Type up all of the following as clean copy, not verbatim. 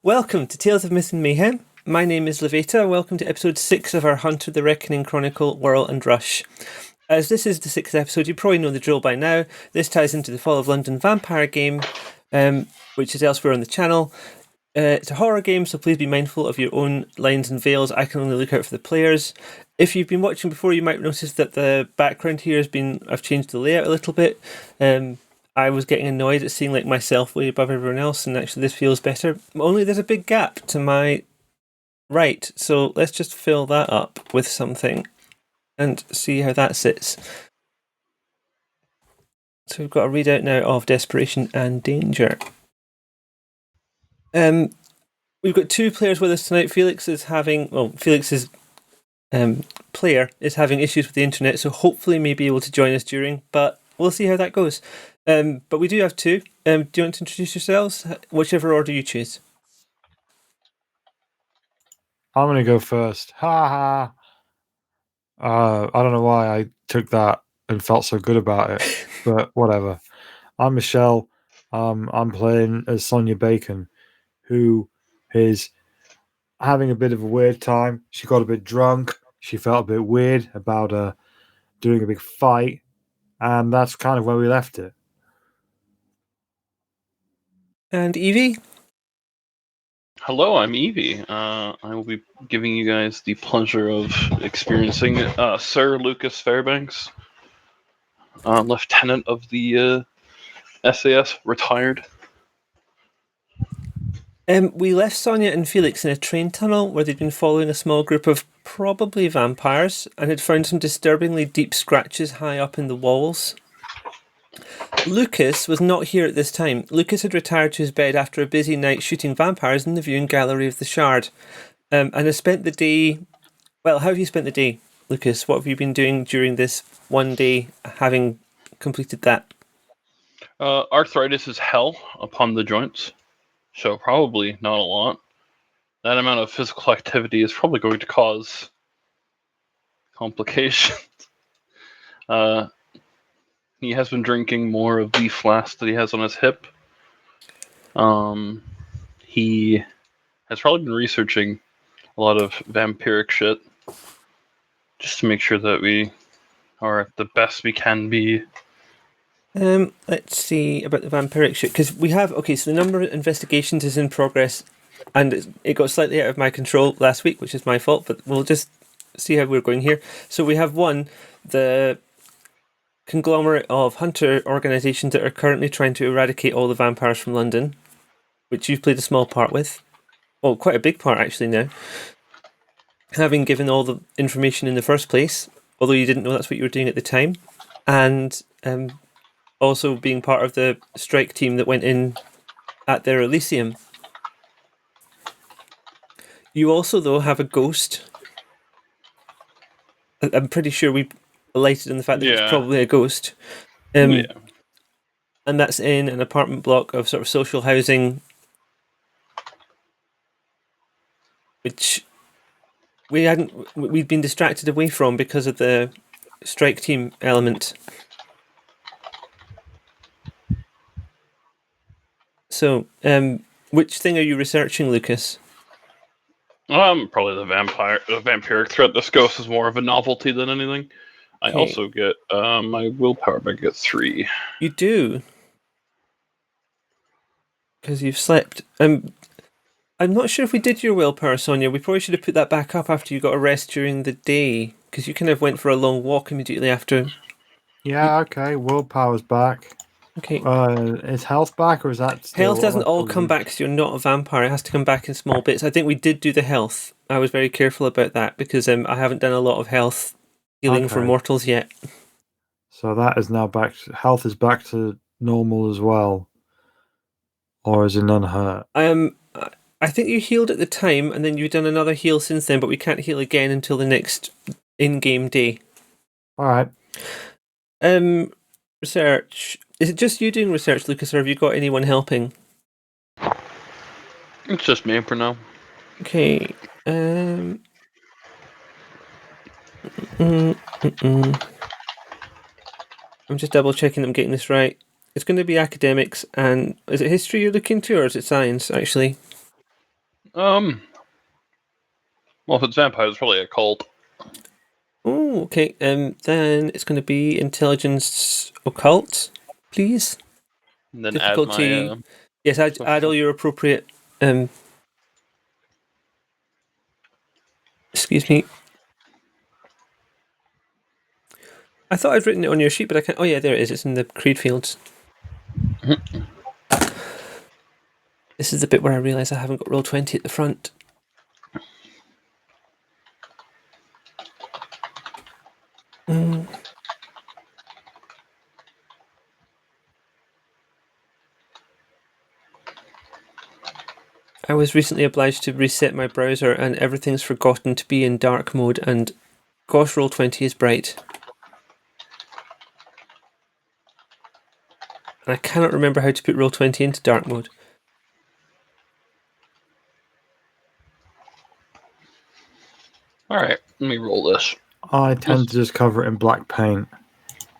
Welcome to Tales of Myth and Mayhem. My name is Lavaita. Welcome to episode 6 of our Hunter the Reckoning Chronicle, Whirl and Rush. As this is the 6th episode, you probably know the drill by now. This ties into the Fall of London vampire game, which is elsewhere on the channel. It's a horror game, so please be mindful of your own lines and veils. I can only look out for the players. If you've been watching before, you might notice that the background here I've changed the layout a little bit. I was getting annoyed at seeing myself way above everyone else, and actually this feels better. Only there's a big gap to my right, so let's just fill that up with something and see how that sits. So we've got a readout now of Desperation and Danger. We've got two players with us tonight. Felix's player is having issues with the internet, so hopefully may be able to join us during, but we'll see how that goes. But we do have two. Do you want to introduce yourselves? Whichever order you choose. I'm going to go first. Ha ha. I don't know why I took that and felt so good about it, but whatever. I'm Michelle. I'm playing as Sonia Bacon, who is having a bit of a weird time. She got a bit drunk. She felt a bit weird about doing a big fight, and that's kind of where we left it. And Evie? Hello, I'm Evee. I will be giving you guys the pleasure of experiencing Sir Lucas Fairbanks, Lieutenant of the SAS, retired. We left Sonia and Felix in a train tunnel where they'd been following a small group of probably vampires and had found some disturbingly deep scratches high up in the walls. Lucas was not here at this time. Lucas had retired to his bed after a busy night shooting vampires in the viewing gallery of the Shard, and has spent the day... Well, how have you spent the day, Lucas? What have you been doing during this one day, having completed that? Arthritis is hell upon the joints, so probably not a lot. That amount of physical activity is probably going to cause complications. He has been drinking more of the flask that he has on his hip. He has probably been researching a lot of vampiric shit, just to make sure that we are the best we can be. Let's see about the vampiric shit, because we have... Okay, so the number of investigations is in progress, and it got slightly out of my control last week, which is my fault, but we'll just see how we're going here. So we have the conglomerate of hunter organisations that are currently trying to eradicate all the vampires from London, which you've played a small part with. Well, quite a big part actually now. Having given all the information in the first place, although you didn't know that's what you were doing at the time, and also being part of the strike team that went in at their Elysium. You also, though, have a ghost. I'm pretty sure we alighted on the fact that it's probably a ghost. And that's in an apartment block of sort of social housing, which we'd been distracted away from because of the strike team element. So, which thing are you researching, Lucas? Probably the vampiric threat. This ghost is more of a novelty than anything. I also get my willpower back at 3. You do, because you've slept. I'm not sure if we did your willpower, Sonia. We probably should have put that back up after you got a rest during the day, because you kind of went for a long walk immediately after. Yeah, okay. Willpower's back. Okay. Is health back, or is that still... Health doesn't all come back because you're not a vampire. It has to come back in small bits. I think we did do the health. I was very careful about that because I haven't done a lot of health healing for mortals yet. So that is now back. Health is back to normal as well, or is it none hurt? I think you healed at the time, and then you've done another heal since then, but we can't heal again until the next in-game day. All right. Research. Is it just you doing research, Lucas, or have you got anyone helping? It's just me for now. Okay. I'm just double checking I'm getting this right. It's going to be academics, and is it history you're looking to, or is it science, actually? Well, if it's vampires, it's probably a cult. Oh, okay. Then it's going to be intelligence occult, please. And then Difficulty. add my. Yes, add all your appropriate. Excuse me. I thought I'd written it on your sheet, but I can't. Oh yeah, there it is. It's in the creed fields. This is the bit where I realise I haven't got Roll20 at the front. I was recently obliged to reset my browser and everything's forgotten to be in dark mode, and gosh, Roll20 is bright. And I cannot remember how to put Roll20 into dark mode. Alright, let me roll this. I tend to just cover it in black paint.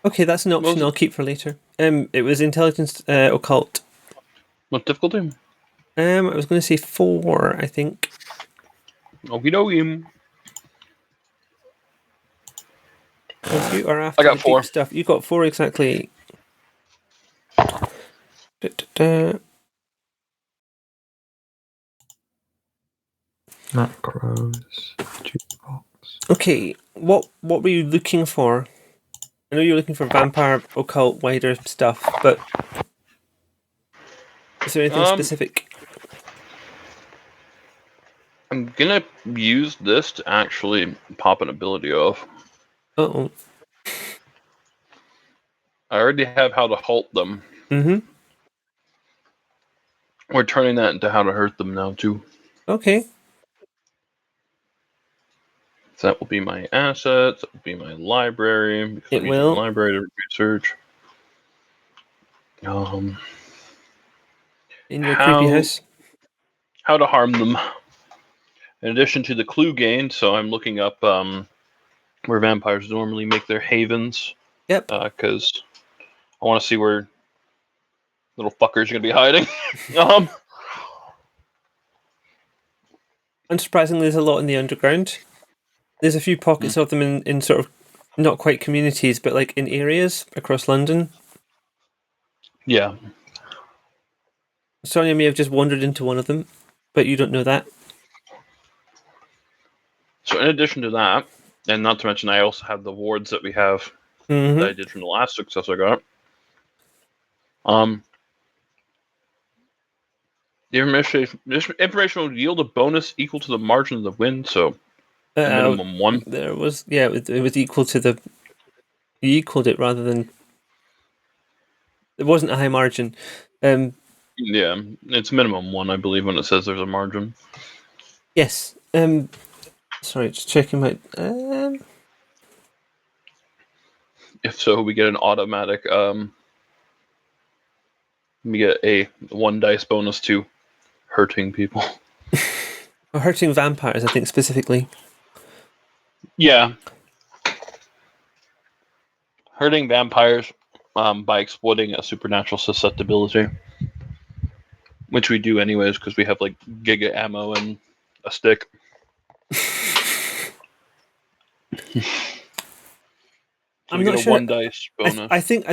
Okay, that's an option I'll keep for later. It was intelligence occult. What difficulty? I was going to say 4, I think. Okie dokie. You are after I got the 4 big stuff. You got 4 exactly. Macros. Jukebox. Okay, what were you looking for? I know you're looking for vampire, occult, wider stuff, but is there anything specific? I'm gonna use this to actually pop an ability off. Uh-oh. I already have how to halt them. Mm-hmm. We're turning that into how to hurt them now, too. Okay. So that will be my assets, that will be my library, because It I'm will. using the library to research. In your creepy house. How to harm them. In addition to the clue gained, so I'm looking up where vampires normally make their havens. Yep. Because I want to see where little fuckers are going to be hiding. Unsurprisingly, there's a lot in the underground. There's a few pockets of them in sort of, not quite communities, but like in areas across London. Yeah. Sonia may have just wandered into one of them, but you don't know that. So in addition to that, and not to mention I also have the wards that we have that I did from the last success I got. The information will yield a bonus equal to the margin of the win, so minimum 1. There was, it was equal to the. You equaled it rather than. It wasn't a high margin. Yeah, it's minimum 1, I believe, when it says there's a margin. Yes. Sorry, just checking my. If so, we get an automatic. We get a 1 dice bonus to hurting people. Or hurting vampires, I think specifically. Yeah. Hurting vampires by exploiting a supernatural susceptibility. Which we do anyways, because we have like giga ammo and a stick. So I'm we not get a sure. 1 dice bonus. I think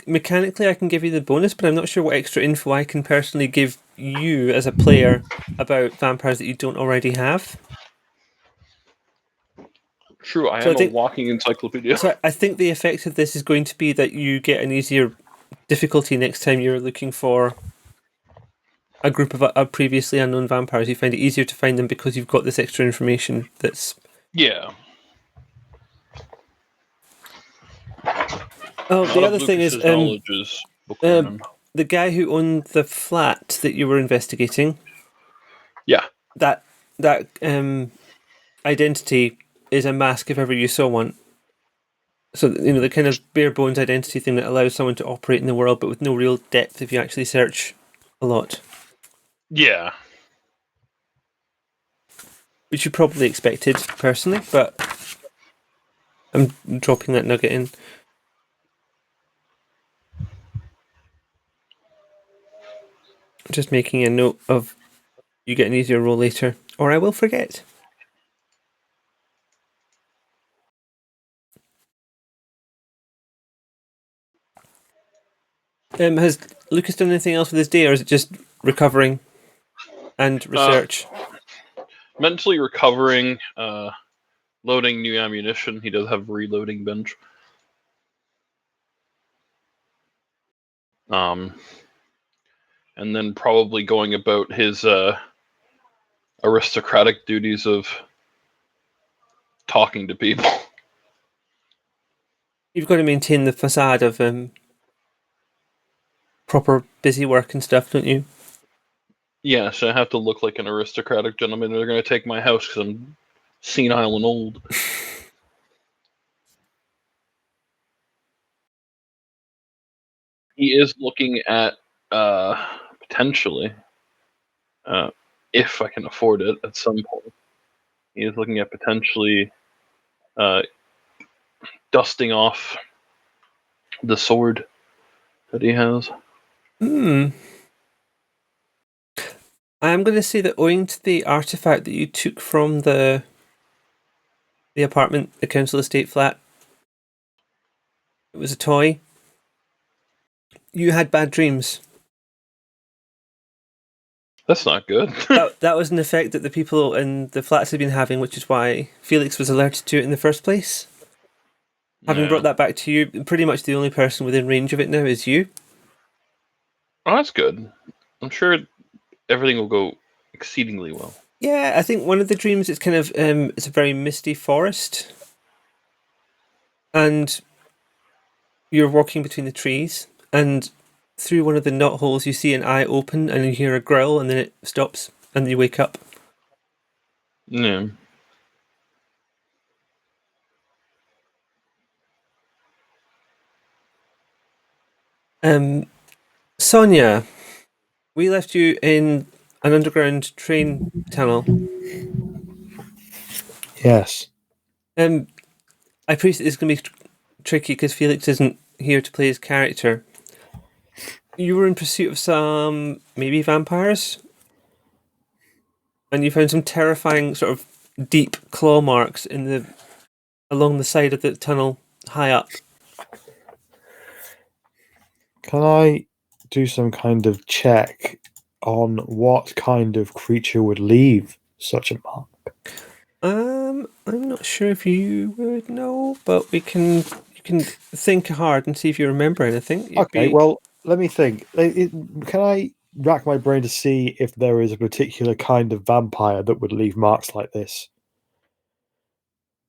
mechanically I can give you the bonus, but I'm not sure what extra info I can personally give you as a player about vampires that you don't already have. True, I am a walking encyclopedia. So I think the effect of this is going to be that you get an easier difficulty next time you're looking for a group of previously unknown vampires. You find it easier to find them because you've got this extra information that's... Yeah. Oh, the other thing is, the guy who owned the flat that you were investigating. Yeah. That identity is a mask if ever you saw one. So, the kind of bare bones identity thing that allows someone to operate in the world, but with no real depth if you actually search a lot. Yeah. Which you probably expected, personally, but I'm dropping that nugget in. Just making a note of You get an easier roll later, or I will forget. Has Lucas done anything else with his day, or is it just recovering and research? Mentally recovering, loading new ammunition. He does have a reloading bench. And then probably going about his aristocratic duties of talking to people. You've got to maintain the facade of proper busy work and stuff, don't you? Yes, I have to look like an aristocratic gentleman. They're going to take my house because I'm senile and old. He is looking at potentially, if I can afford it at some point, he is looking at potentially dusting off the sword that he has. I'm going to say that owing to the artifact that you took from the apartment, the council estate flat, it was a toy. You had bad dreams. That's not good. that was an effect that the people in the flats had been having, which is why Felix was alerted to it in the first place. Having brought that back to you, pretty much the only person within range of it now is you. Oh, that's good. I'm sure everything will go exceedingly well. Yeah, I think one of the dreams is kind of it's a very misty forest, and you're walking between the trees, and through one of the knot holes you see an eye open, and you hear a growl, and then it stops, and then you wake up. Yeah. Sonia, we left you in an underground train tunnel. Yes. I appreciate it's going to be tricky because Felix isn't here to play his character. You were in pursuit of some, maybe vampires? And you found some terrifying sort of deep claw marks along the side of the tunnel, high up. Can I do some kind of check on what kind of creature would leave such a mark? I'm not sure if you would know, but you can think hard and see if you remember anything. Okay, well, let me think. Can I rack my brain to see if there is a particular kind of vampire that would leave marks like this?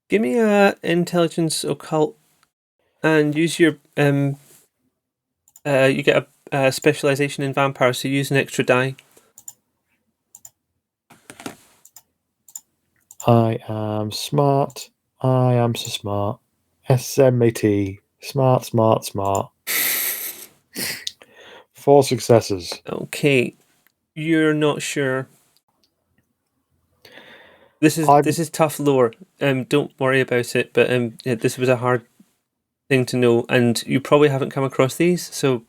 Give me a intelligence occult and use your you get a specialization in vampires, so use an extra die. I am smart. I am so smart. SMAT. Smart, smart, smart. 4 successes. Okay, you're not sure. This is tough lore. Don't worry about it. But yeah, this was a hard thing to know, and you probably haven't come across these. So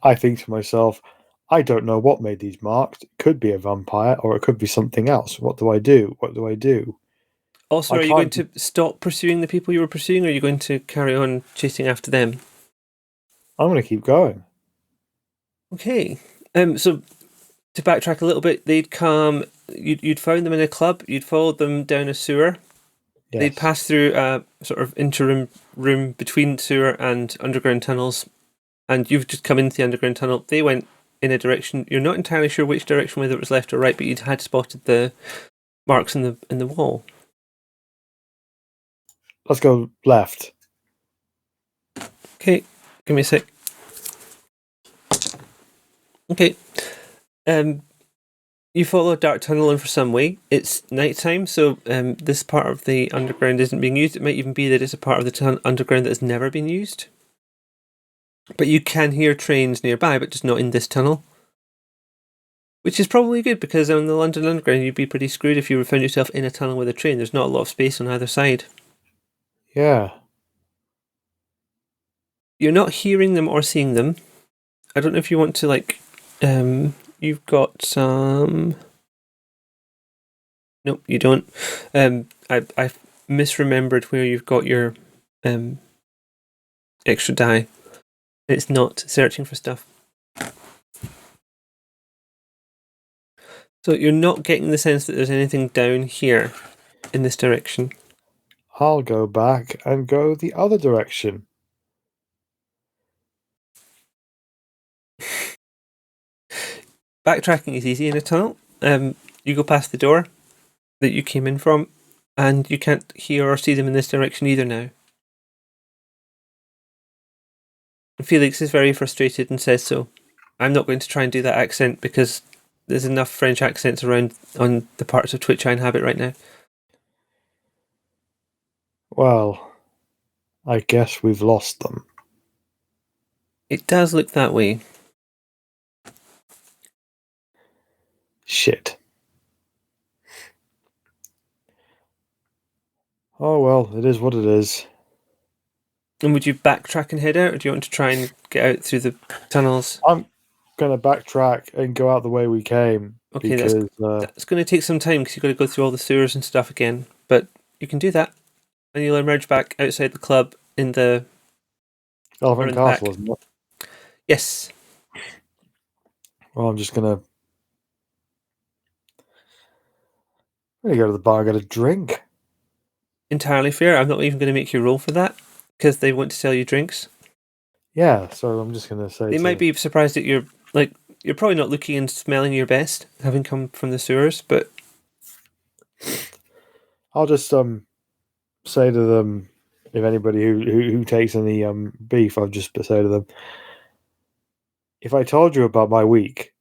I think to myself, I don't know what made these marks. It could be a vampire, or it could be something else. What do I do? What do I do? also, are you going to stop pursuing the people you were pursuing, or are you going to carry on chasing after them? I'm going to keep going. Okay. So to backtrack a little bit, they'd come. You'd found them in a club. You'd followed them down a sewer. Yes. They'd pass through a sort of interim room between sewer and underground tunnels, and you've just come into the underground tunnel. They went in a direction. You're not entirely sure which direction, whether it was left or right, but you had spotted the marks in the wall. Let's go left. Okay, give me a sec. Okay. You follow a dark tunnel in for some way. It's nighttime, so this part of the underground isn't being used. It might even be that it's a part of the underground that has never been used. But you can hear trains nearby, but just not in this tunnel. Which is probably good, because on the London Underground you'd be pretty screwed if you found yourself in a tunnel with a train. There's not a lot of space on either side. Yeah. You're not hearing them or seeing them. I don't know if you want to, You've got some. Nope, you don't. I misremembered where you've got your extra die. It's not searching for stuff. So you're not getting the sense that there's anything down here in this direction. I'll go back and go the other direction. Backtracking is easy in a tunnel. You go past the door that you came in from, and you can't hear or see them in this direction either now. Felix is very frustrated and says so. I'm not going to try and do that accent because there's enough French accents around on the parts of Twitch I inhabit right now. Well, I guess we've lost them. It does look that way. Shit. Oh well, it is what it is. And would you backtrack and head out, or do you want to try and get out through the tunnels? I'm gonna backtrack and go out the way we came. Okay, because that's going to take some time because you've got to go through all the sewers and stuff again. But you can do that, and you'll emerge back outside the club in the Elephant in the back. Castle, isn't it? Yes. Well, I'm gonna go to the bar and get a drink. Entirely fair. I'm not even going to make you roll for that because they want to sell you drinks. Yeah, so I'm just gonna say They might be surprised that you're probably not looking and smelling your best, having come from the sewers, but I'll just say to them, if anybody who takes any beef, I'll just say to them, if I told you about my week,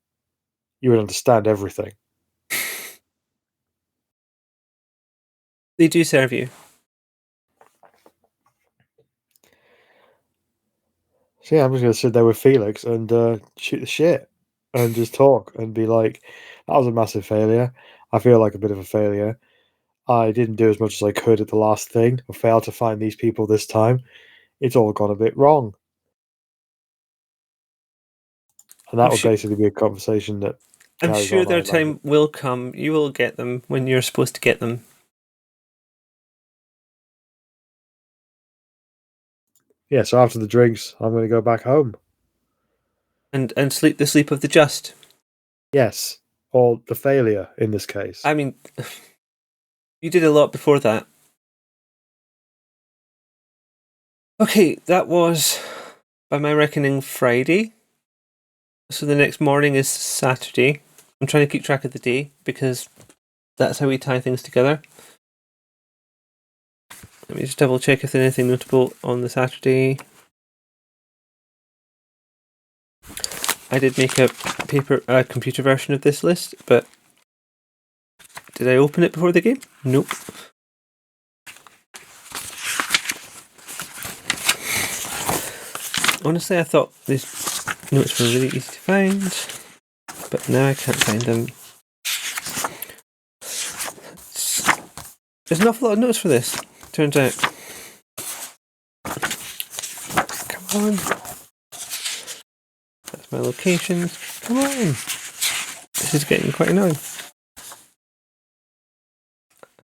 you would understand everything. they do serve you. So yeah, I'm just gonna sit there with Felix and shoot the shit and just talk and be like, that was a massive failure. I feel like a bit of a failure. I didn't do as much as I could at the last thing. I failed to find these people this time. It's all gone a bit wrong. And that would basically be a conversation that I'm carries sure on, their I time imagine. will come. You will get them when you're supposed to get them. Yeah, so after the drinks, I'm going to go back home. And sleep the sleep of the just. Yes, or the failure in this case. I mean, you did a lot before that. Okay, that was, by my reckoning, Friday. So the next morning is Saturday. I'm trying to keep track of the day because that's how we tie things together. Let me just double check if there's anything notable on the Saturday. I did make a computer version of this list, but did I open it before the game? Nope. Honestly, I thought these notes were really easy to find, but now I can't find them. There's an awful lot of notes for this, turns out. Come on. That's my locations. Come on. This is getting quite annoying.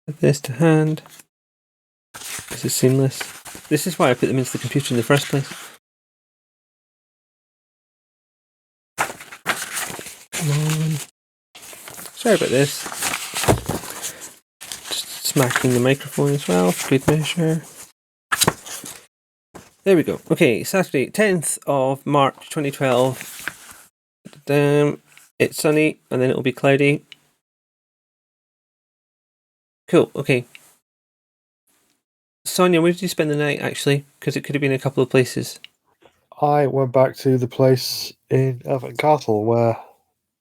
Add this to hand. This is seamless. This is why I put them into the computer in the first place. Come on. Sorry about this. Just smacking the microphone as well, for good measure. There we go. Okay, Saturday, 10th of March 2012. It's sunny, and then it'll be cloudy. Cool, okay. Sonia, where did you spend the night, actually? Because it could have been a couple of places. I went back to the place in Elephant Castle where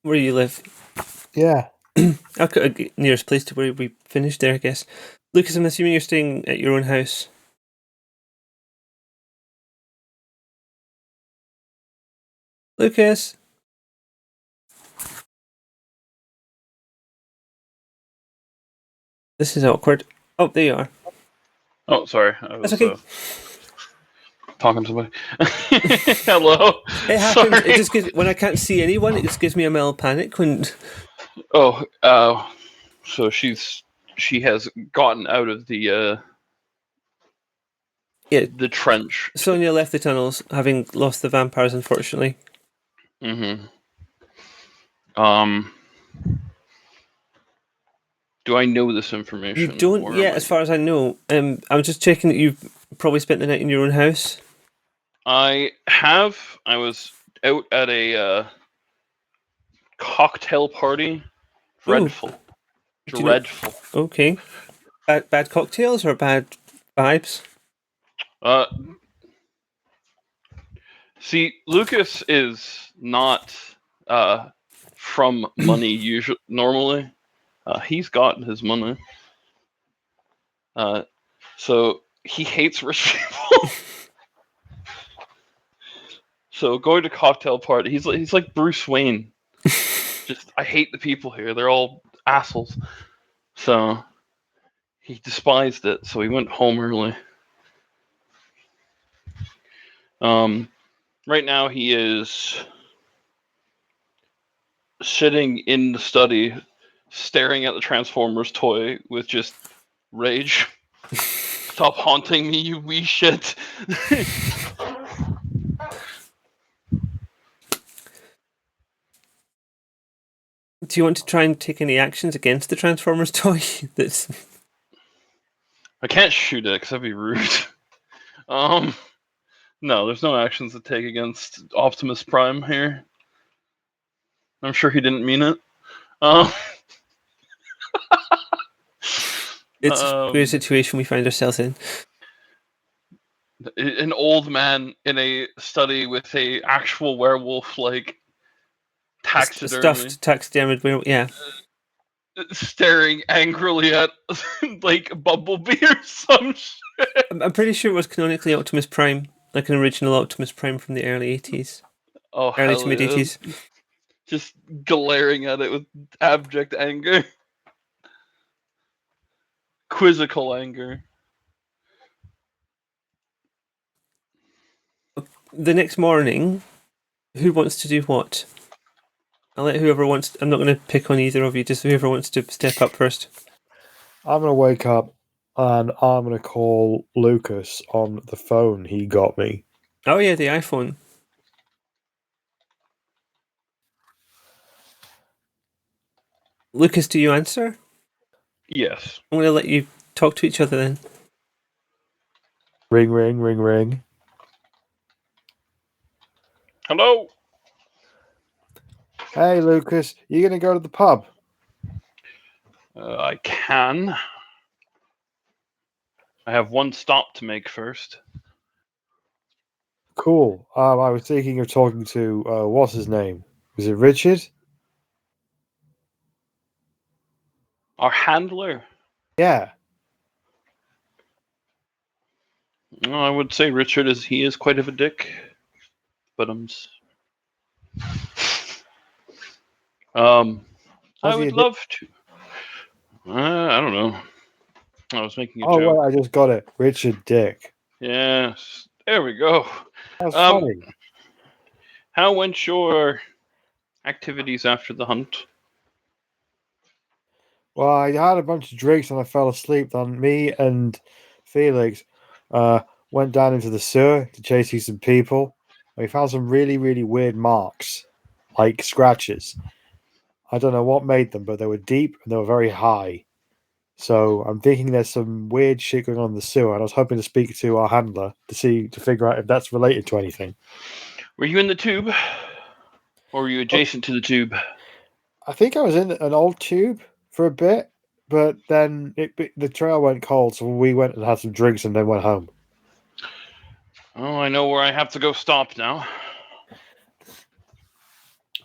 you live. Yeah. I'll cut a nearest place to where we finished there, I guess. Lucas, I'm assuming you're staying at your own house. Lucas? This is awkward. Oh, there you are. Oh, sorry. That's okay. talking to somebody. Hello. It happens. Sorry. It just gives, when I can't see anyone, it just gives me a mild panic when. Oh, so she has gotten out of the Yeah, trench. Sonia left the tunnels, having lost the vampires, unfortunately. Mm-hmm. Do I know this information? You don't yet, as far as I know. I'm just checking that you've probably spent the night in your own house. I have. I was out at a cocktail party. Dreadful. Do you know- Dreadful. Okay. Bad cocktails or bad vibes? See, Lucas is not from money normally. He's got his money. So he hates rich people. So going to cocktail party, he's like Bruce Wayne. Just I hate the people here. They're all assholes. So he despised it. So he went home early. Right now he is sitting in the study, staring at the Transformers toy with just rage. Stop haunting me, you wee shit. Do you want to try and take any actions against the Transformers toy? That's. I can't shoot it because that'd be rude. No, there's no actions to take against Optimus Prime here. I'm sure he didn't mean it. It's a weird situation we find ourselves in. An old man in a study with a actual werewolf like taxidermy, Stuffed taxidermied werewolf, yeah. staring angrily at like Bumblebee or some shit. I'm pretty sure it was canonically Optimus Prime, like an original Optimus Prime from the early 80s. Oh, early to mid 80s. Just glaring at it with abject anger. Quizzical anger. The next morning, who wants to do what? I'll let whoever wants. I'm not going to pick on either of you. Just whoever wants to step up first. I'm going to wake up and I'm going to call Lucas on the phone he got me. Oh yeah, the iPhone. Lucas, do you answer? Yes. I'm going to let you talk to each other then. Ring, ring, ring, ring. Hello? Hey, Lucas, you going to go to the pub? I can. I have one stop to make first. Cool. I was thinking of talking to, what's his name? Is it Richard? Our handler? Yeah. I would say Richard is quite of a dick. But I would love to. I don't know. I was making a joke. Oh, wait, I just got it. Richard Dick. Yes. There we go. That's funny. How went your activities after the hunt? Well, I had a bunch of drinks and I fell asleep. Then me and Felix went down into the sewer to chasing some people. We found some really, really weird marks, like scratches. I don't know what made them, but they were deep and they were very high. So I'm thinking there's some weird shit going on in the sewer, and I was hoping to speak to our handler to figure out if that's related to anything. Were you in the tube? Or were you adjacent to the tube? I think I was in an old tube for a bit, but then the trail went cold, so we went and had some drinks and then went home. Oh, I know where I have to go stop now.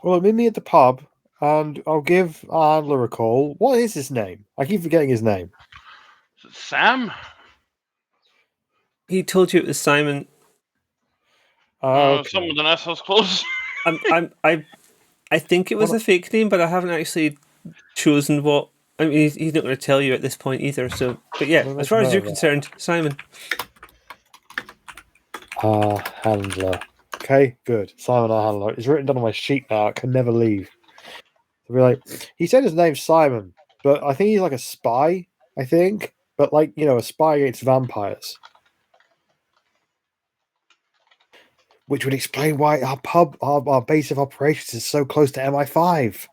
Well, meet me at the pub, and I'll give our handler a call. What is his name? I keep forgetting his name. Is it Sam? He told you it was Simon. Okay. Some with an S was close. I think it was a fake name, but I haven't actually chosen what. I mean, he's not going to tell you at this point either. So, but yeah, as far as you're concerned, Simon. Handler. Okay, good. Simon R. Handler. It's written down on my sheet now. I can never leave. I'll be like, he said his name's Simon, but I think he's like a spy, I think. But like, a spy against vampires. Which would explain why our pub, our base of operations is so close to MI5.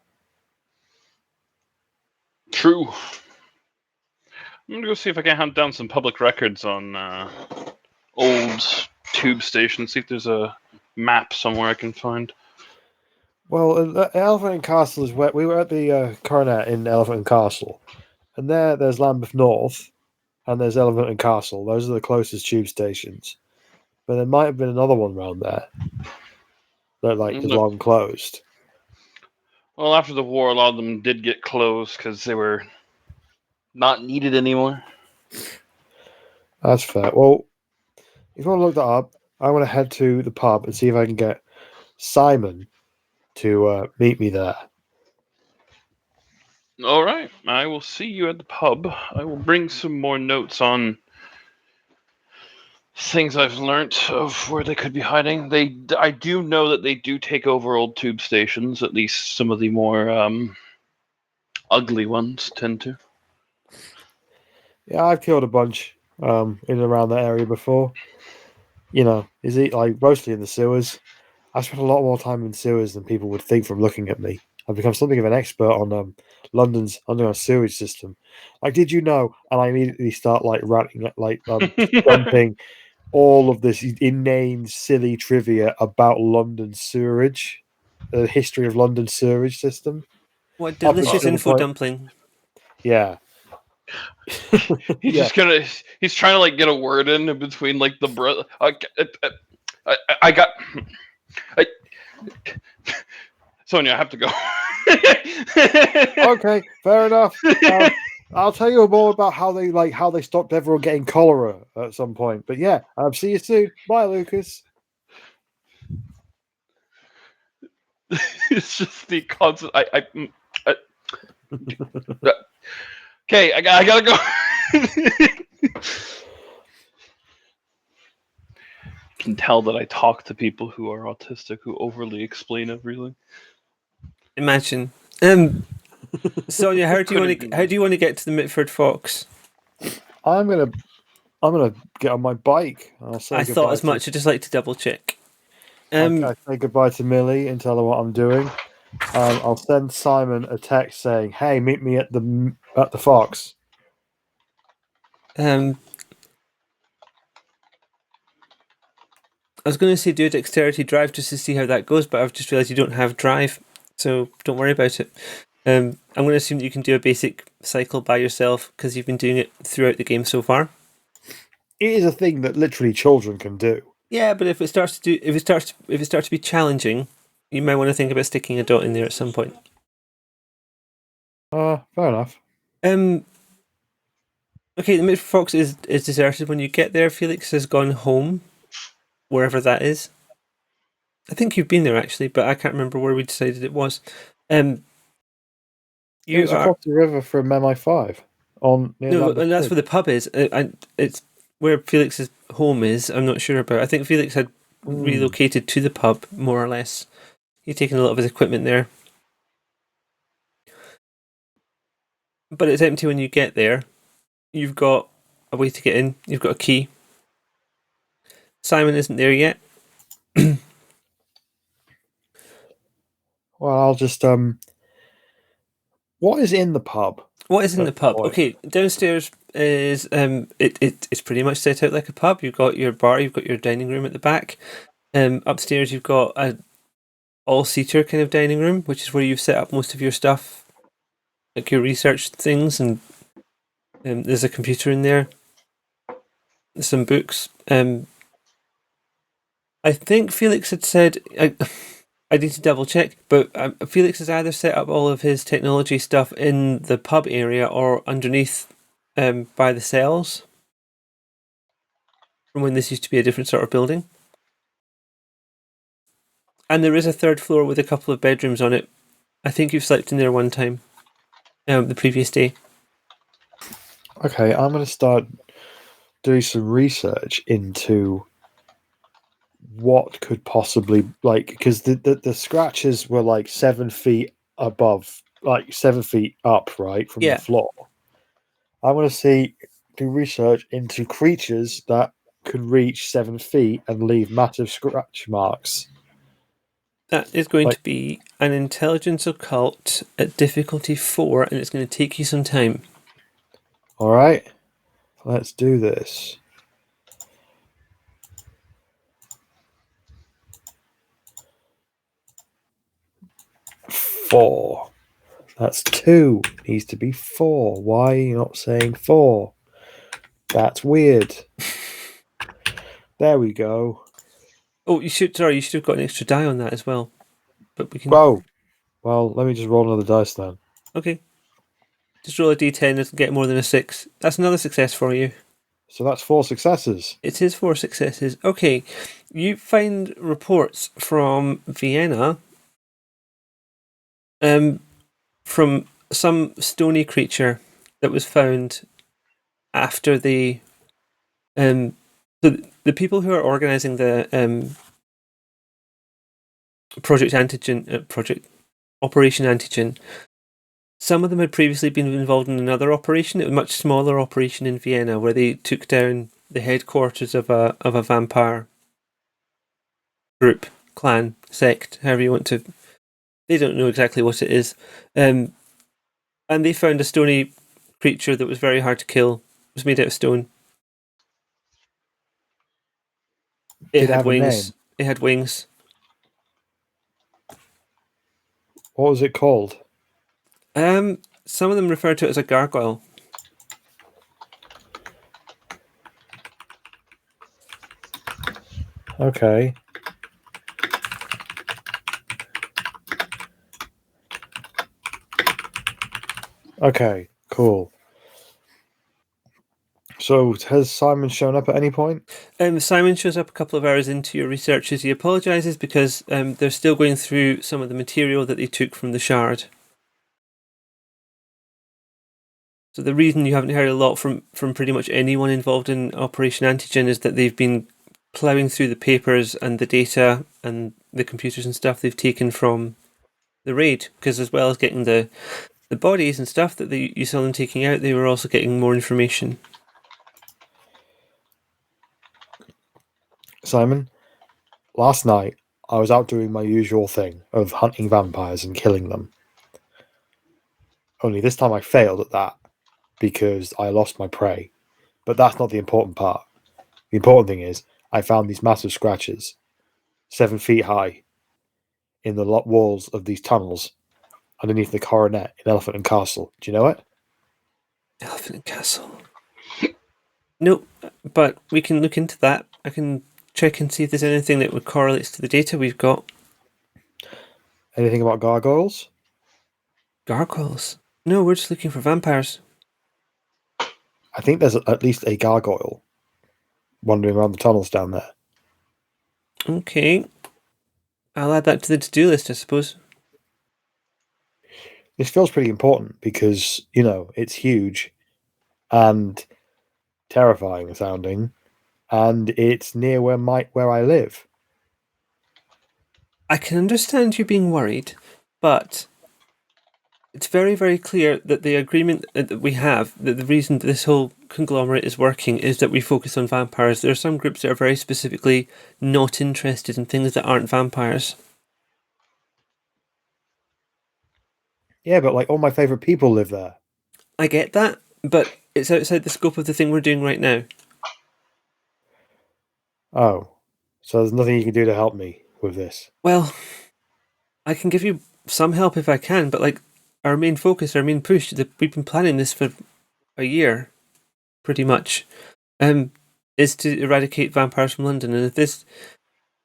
True. I'm gonna go see if I can hunt down some public records on old tube stations. See if there's a map somewhere I can find. Well, Elephant and Castle is where we were at the Coronet in Elephant and Castle, and there's Lambeth North, and there's Elephant and Castle. Those are the closest tube stations. But there might have been another one around there that is long closed. Well, after the war, a lot of them did get closed because they were not needed anymore. That's fair. Well, if you want to look that up, I want to head to the pub and see if I can get Simon to meet me there. All right, I will see you at the pub. I will bring some more notes on things I've learnt of where they could be hiding. I do know that they do take over old tube stations. At least some of the more ugly ones tend to. Yeah, I've killed a bunch in and around that area before. Is it mostly in the sewers? I spent a lot more time in sewers than people would think from looking at me. I've become something of an expert on London's underground sewage system. Did you know? And I immediately start ranting, dumping all of this inane, silly trivia about London sewerage, the history of London sewerage system. What delicious info dumpling. Yeah. He's trying to get a word in between the brother. Sonia, I have to go. Okay, fair enough. I'll tell you more about how they stopped everyone getting cholera at some point. But yeah, see you soon. Bye, Lucas. It's just the constant. Okay, I gotta go. Can tell that I talk to people who are autistic who overly explain everything. Imagine. Sonia, how do you want to get to the Mitford Fox? I'm gonna get on my bike. I thought as much. I'd just like to double check. I say goodbye to Millie and tell her what I'm doing. I'll send Simon a text saying, "Hey, meet me at the Fox." I was going to say do a dexterity drive just to see how that goes, but I've just realised you don't have drive, so don't worry about it. I'm going to assume that you can do a basic cycle by yourself because you've been doing it throughout the game so far. It is a thing that literally children can do. Yeah, but if it starts to be challenging, you might want to think about sticking a dot in there at some point. Fair enough. Okay, the Mitford Fox is deserted. When you get there, Felix has gone home, wherever that is. I think you've been there actually, but I can't remember where we decided it was. It was across the river from MI5 and that's where the pub is. It's where Felix's home is. I'm not sure about. I think Felix had relocated to the pub more or less. He'd taken a lot of his equipment there, but it's empty when you get there. You've got a way to get in. You've got a key. Simon isn't there yet. Well, I'll just what is in the pub? What is in the pub? Okay, downstairs is it's pretty much set out like a pub. You've got your bar, you've got your dining room at the back. Upstairs you've got a all-seater kind of dining room, which is where you've set up most of your stuff, like your research things, and there's a computer in there, some books. I think Felix had said. I need to double check, but Felix has either set up all of his technology stuff in the pub area or underneath by the cells from when this used to be a different sort of building. And there is a third floor with a couple of bedrooms on it. I think you've slept in there one time the previous day. Okay, I'm going to start doing some research into what could possibly because the scratches were like 7 feet above, like 7 feet up, right from Yeah. the floor. I want to do research into creatures that could reach 7 feet and leave massive scratch marks. That is going to be an intelligence occult at difficulty 4, and it's going to take you some time. All right, let's do this. Four. That's 2. Needs to be 4. Why are you not saying 4? That's weird. There we go. Oh, you should have got an extra die on that as well. But we can. Oh, well, let me just roll another dice then. Okay. Just roll a d10 and get more than a 6. That's another success for you. So that's 4 successes. It is 4 successes. Okay. You find reports from Vienna from some stony creature that was found after the people who are organizing the Operation Antigen, some of them had previously been involved in another operation, a much smaller operation in Vienna, where they took down the headquarters of a vampire group, clan, sect, however you want to. They don't know exactly what it is, and they found a stony creature that was very hard to kill. It was made out of stone. It had wings. It had wings. What was it called? Some of them refer to it as a gargoyle. Okay. Okay, cool. So, has Simon shown up at any point? Simon shows up a couple of hours into your researches. He apologises because they're still going through some of the material that they took from the shard. So the reason you haven't heard a lot from pretty much anyone involved in Operation Antigen is that they've been ploughing through the papers and the data and the computers and stuff they've taken from the raid, because as well as getting the bodies and stuff that you saw them taking out, they were also getting more information. Simon, last night I was out doing my usual thing of hunting vampires and killing them. Only this time I failed at that because I lost my prey. But that's not the important part. The important thing is I found these massive scratches, 7 feet high, in the walls of these tunnels underneath the coronet in Elephant and Castle. Do you know it? Elephant and Castle. No, but we can look into that. I can check and see if there's anything that would correlate to the data we've got. Anything about gargoyles? Gargoyles? No, we're just looking for vampires. I think there's at least a gargoyle wandering around the tunnels down there. Okay. I'll add that to the to-do list, I suppose. This feels pretty important because, it's huge and terrifying sounding, and it's near where I live. I can understand you being worried, but it's very, very clear that the agreement that we have, that the reason that this whole conglomerate is working is that we focus on vampires. There are some groups that are very specifically not interested in things that aren't vampires. Yeah, but all my favourite people live there. I get that, but it's outside the scope of the thing we're doing right now. Oh, so there's nothing you can do to help me with this? Well, I can give you some help if I can, but our main focus, our main push, we've been planning this for a year, pretty much, is to eradicate vampires from London. And if this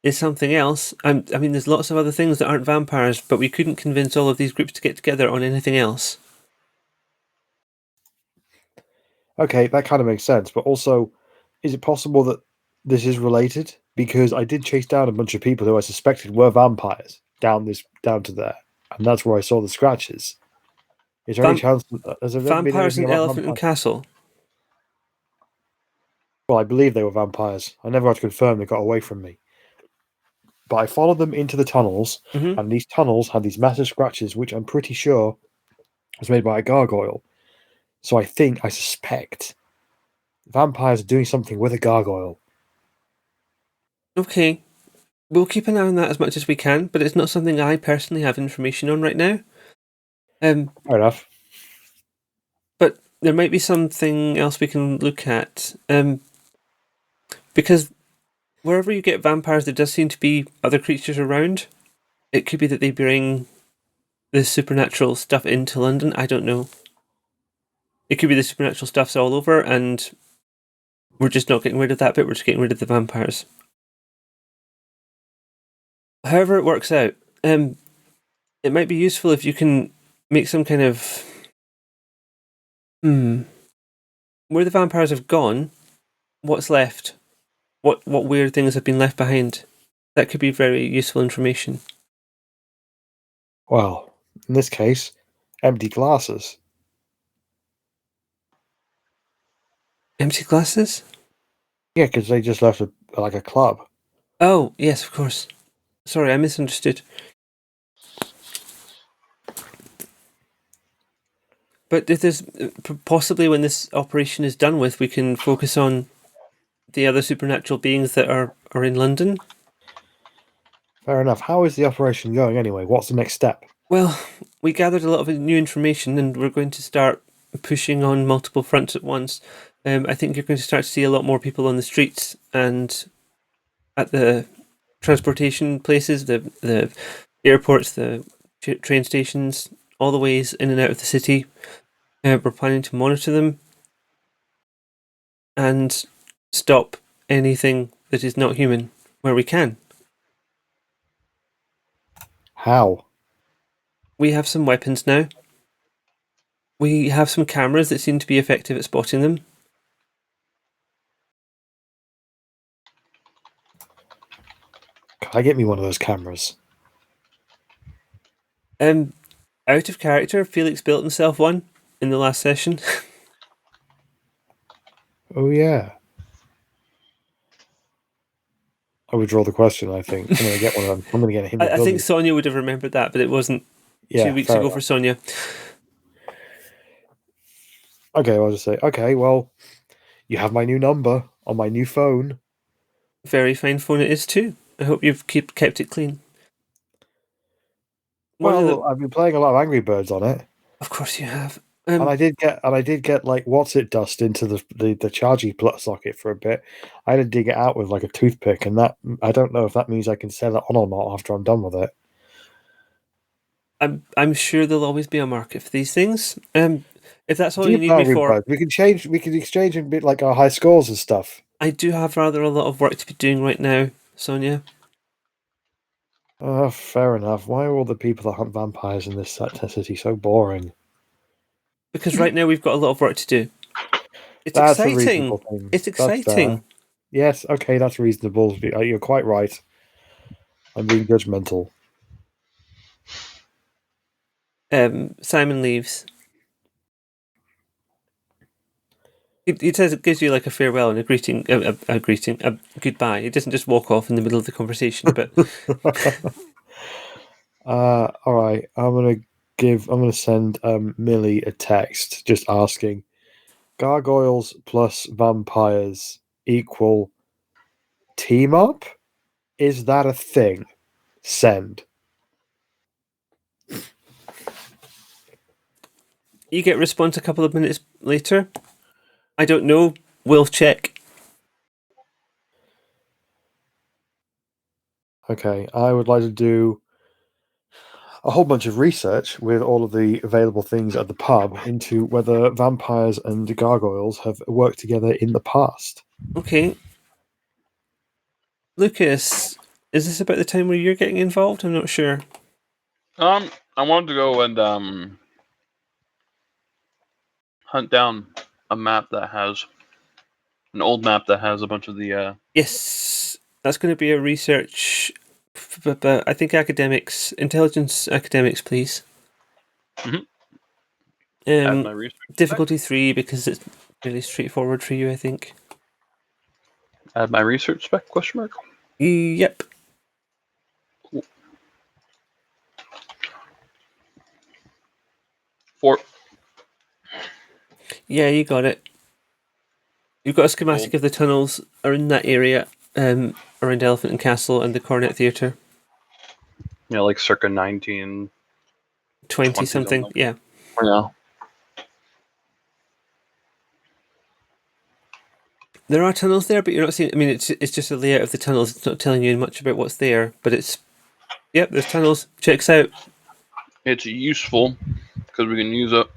is something else, I mean, there's lots of other things that aren't vampires, but we couldn't convince all of these groups to get together on anything else. Okay, that kind of makes sense. But also, is it possible that this is related? Because I did chase down a bunch of people who I suspected were vampires down to there, and that's where I saw the scratches. Is there any chance? Has there Vampires been in Elephant and Castle? Well, I believe they were vampires. I never had to confirm they got away from me. but I followed them into the tunnels, Mhm. and these tunnels had these massive scratches, which I'm pretty sure was made by a gargoyle. So I suspect vampires are doing something with a gargoyle. Okay. We'll keep an eye on that as much as we can, but it's not something I personally have information on right now. Fair enough. But there might be something else we can look at. Because wherever you get vampires, there does seem to be other creatures around. It could be that they bring the supernatural stuff into London. I don't know. It could be the supernatural stuff's all over, and we're just not getting rid of that bit. We're just getting rid of the vampires. However it works out, it might be useful if you can make some kind of where the vampires have gone. What's left? What weird things have been left behind? That could be very useful information. Well, in this case, empty glasses. Empty glasses? Yeah, because they just left a club. Oh, yes, of course. Sorry, I misunderstood. But if there's possibly when this operation is done with, we can focus on the other supernatural beings that are in London. Fair enough. How is the operation going anyway? What's the next step? Well, we gathered a lot of new information, and we're going to start pushing on multiple fronts at once. I think you're going to start to see a lot more people on the streets and at the transportation places, the airports, the train stations, all the ways in and out of the city. We're planning to monitor them and stop anything that is not human where we can. How? We have some weapons now. We have some cameras that seem to be effective at spotting them. Can I get me one of those cameras? Out of character, Felix built himself one in the last session. Oh yeah. I withdraw the question. I think I'm going to get one of them. I'm going to get him. I think Sonia would have remembered that, but it wasn't 2 weeks ago for Sonia. Okay, I'll just say, okay, well, you have my new number on my new phone. Very fine phone it is too. I hope you've kept it clean. I've been playing a lot of Angry Birds on it. Of course you have. And I did get like what's it dust into the charging plug socket for a bit. I had to dig it out with like a toothpick, and that I don't know if that means I can sell it on or not after I'm done with it. I'm sure there'll always be a market for these things. If that's all you need me for, we can exchange a bit like our high scores and stuff. I do have rather a lot of work to be doing right now, Sonia. Fair enough. Why are all the people that hunt vampires in this city so boring? Because right now we've got a lot of work to do. It's That's exciting. a reasonable thing. It's exciting. Yes, okay, that's reasonable. You're quite right. I'm being judgmental. Simon leaves. He says it gives you like a farewell and a greeting, a goodbye. He doesn't just walk off in the middle of the conversation. But all right, I'm gonna send Millie a text just asking, gargoyles plus vampires equal team up? Is that a thing? Send. you get a response a couple of minutes later. I don't know. We'll check. Okay, I would like to do a whole bunch of research with all of the available things at the pub into whether vampires and gargoyles have worked together in the past. Okay. Lucas, is this about the time where you're getting involved? I'm not sure. I wanted to go and hunt down a map that has an old map that has a bunch of the. Yes, that's going to be a research. But I think academics, intelligence academics, please. Add my research Difficulty 3 because it's really straightforward for you, I think. Add my research spec? Question mark. Yep. 4. Yeah, you got it. You've got a schematic of the tunnels are in that area around Elephant and Castle and the Cornet Theatre. Yeah, like circa 1920 20 something, yeah. Yeah. There are tunnels there, but you're not seeing. I mean, it's just a layout of the tunnels. It's not telling you much about what's there, but it's. Yep, there's tunnels. Checks out. It's useful because we can use it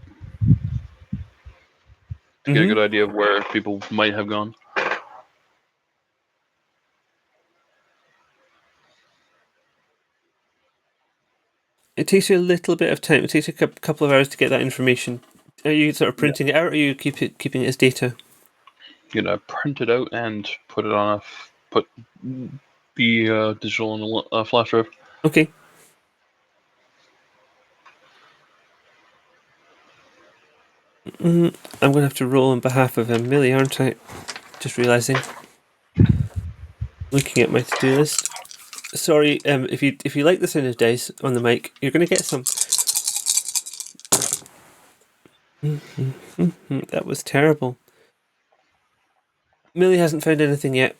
to get a good idea of where people might have gone. It takes you a little bit of time. It takes you a couple of hours to get that information. Are you sort of printing it out, or are you keeping it as data? Print it out and put it on put the digital on a flash drive. Okay. I'm going to have to roll on behalf of Millie, aren't I? Just realising. Looking at my to-do list. Sorry, if you like the sound of dice on the mic, you're going to get some. That was terrible. Millie hasn't found anything yet.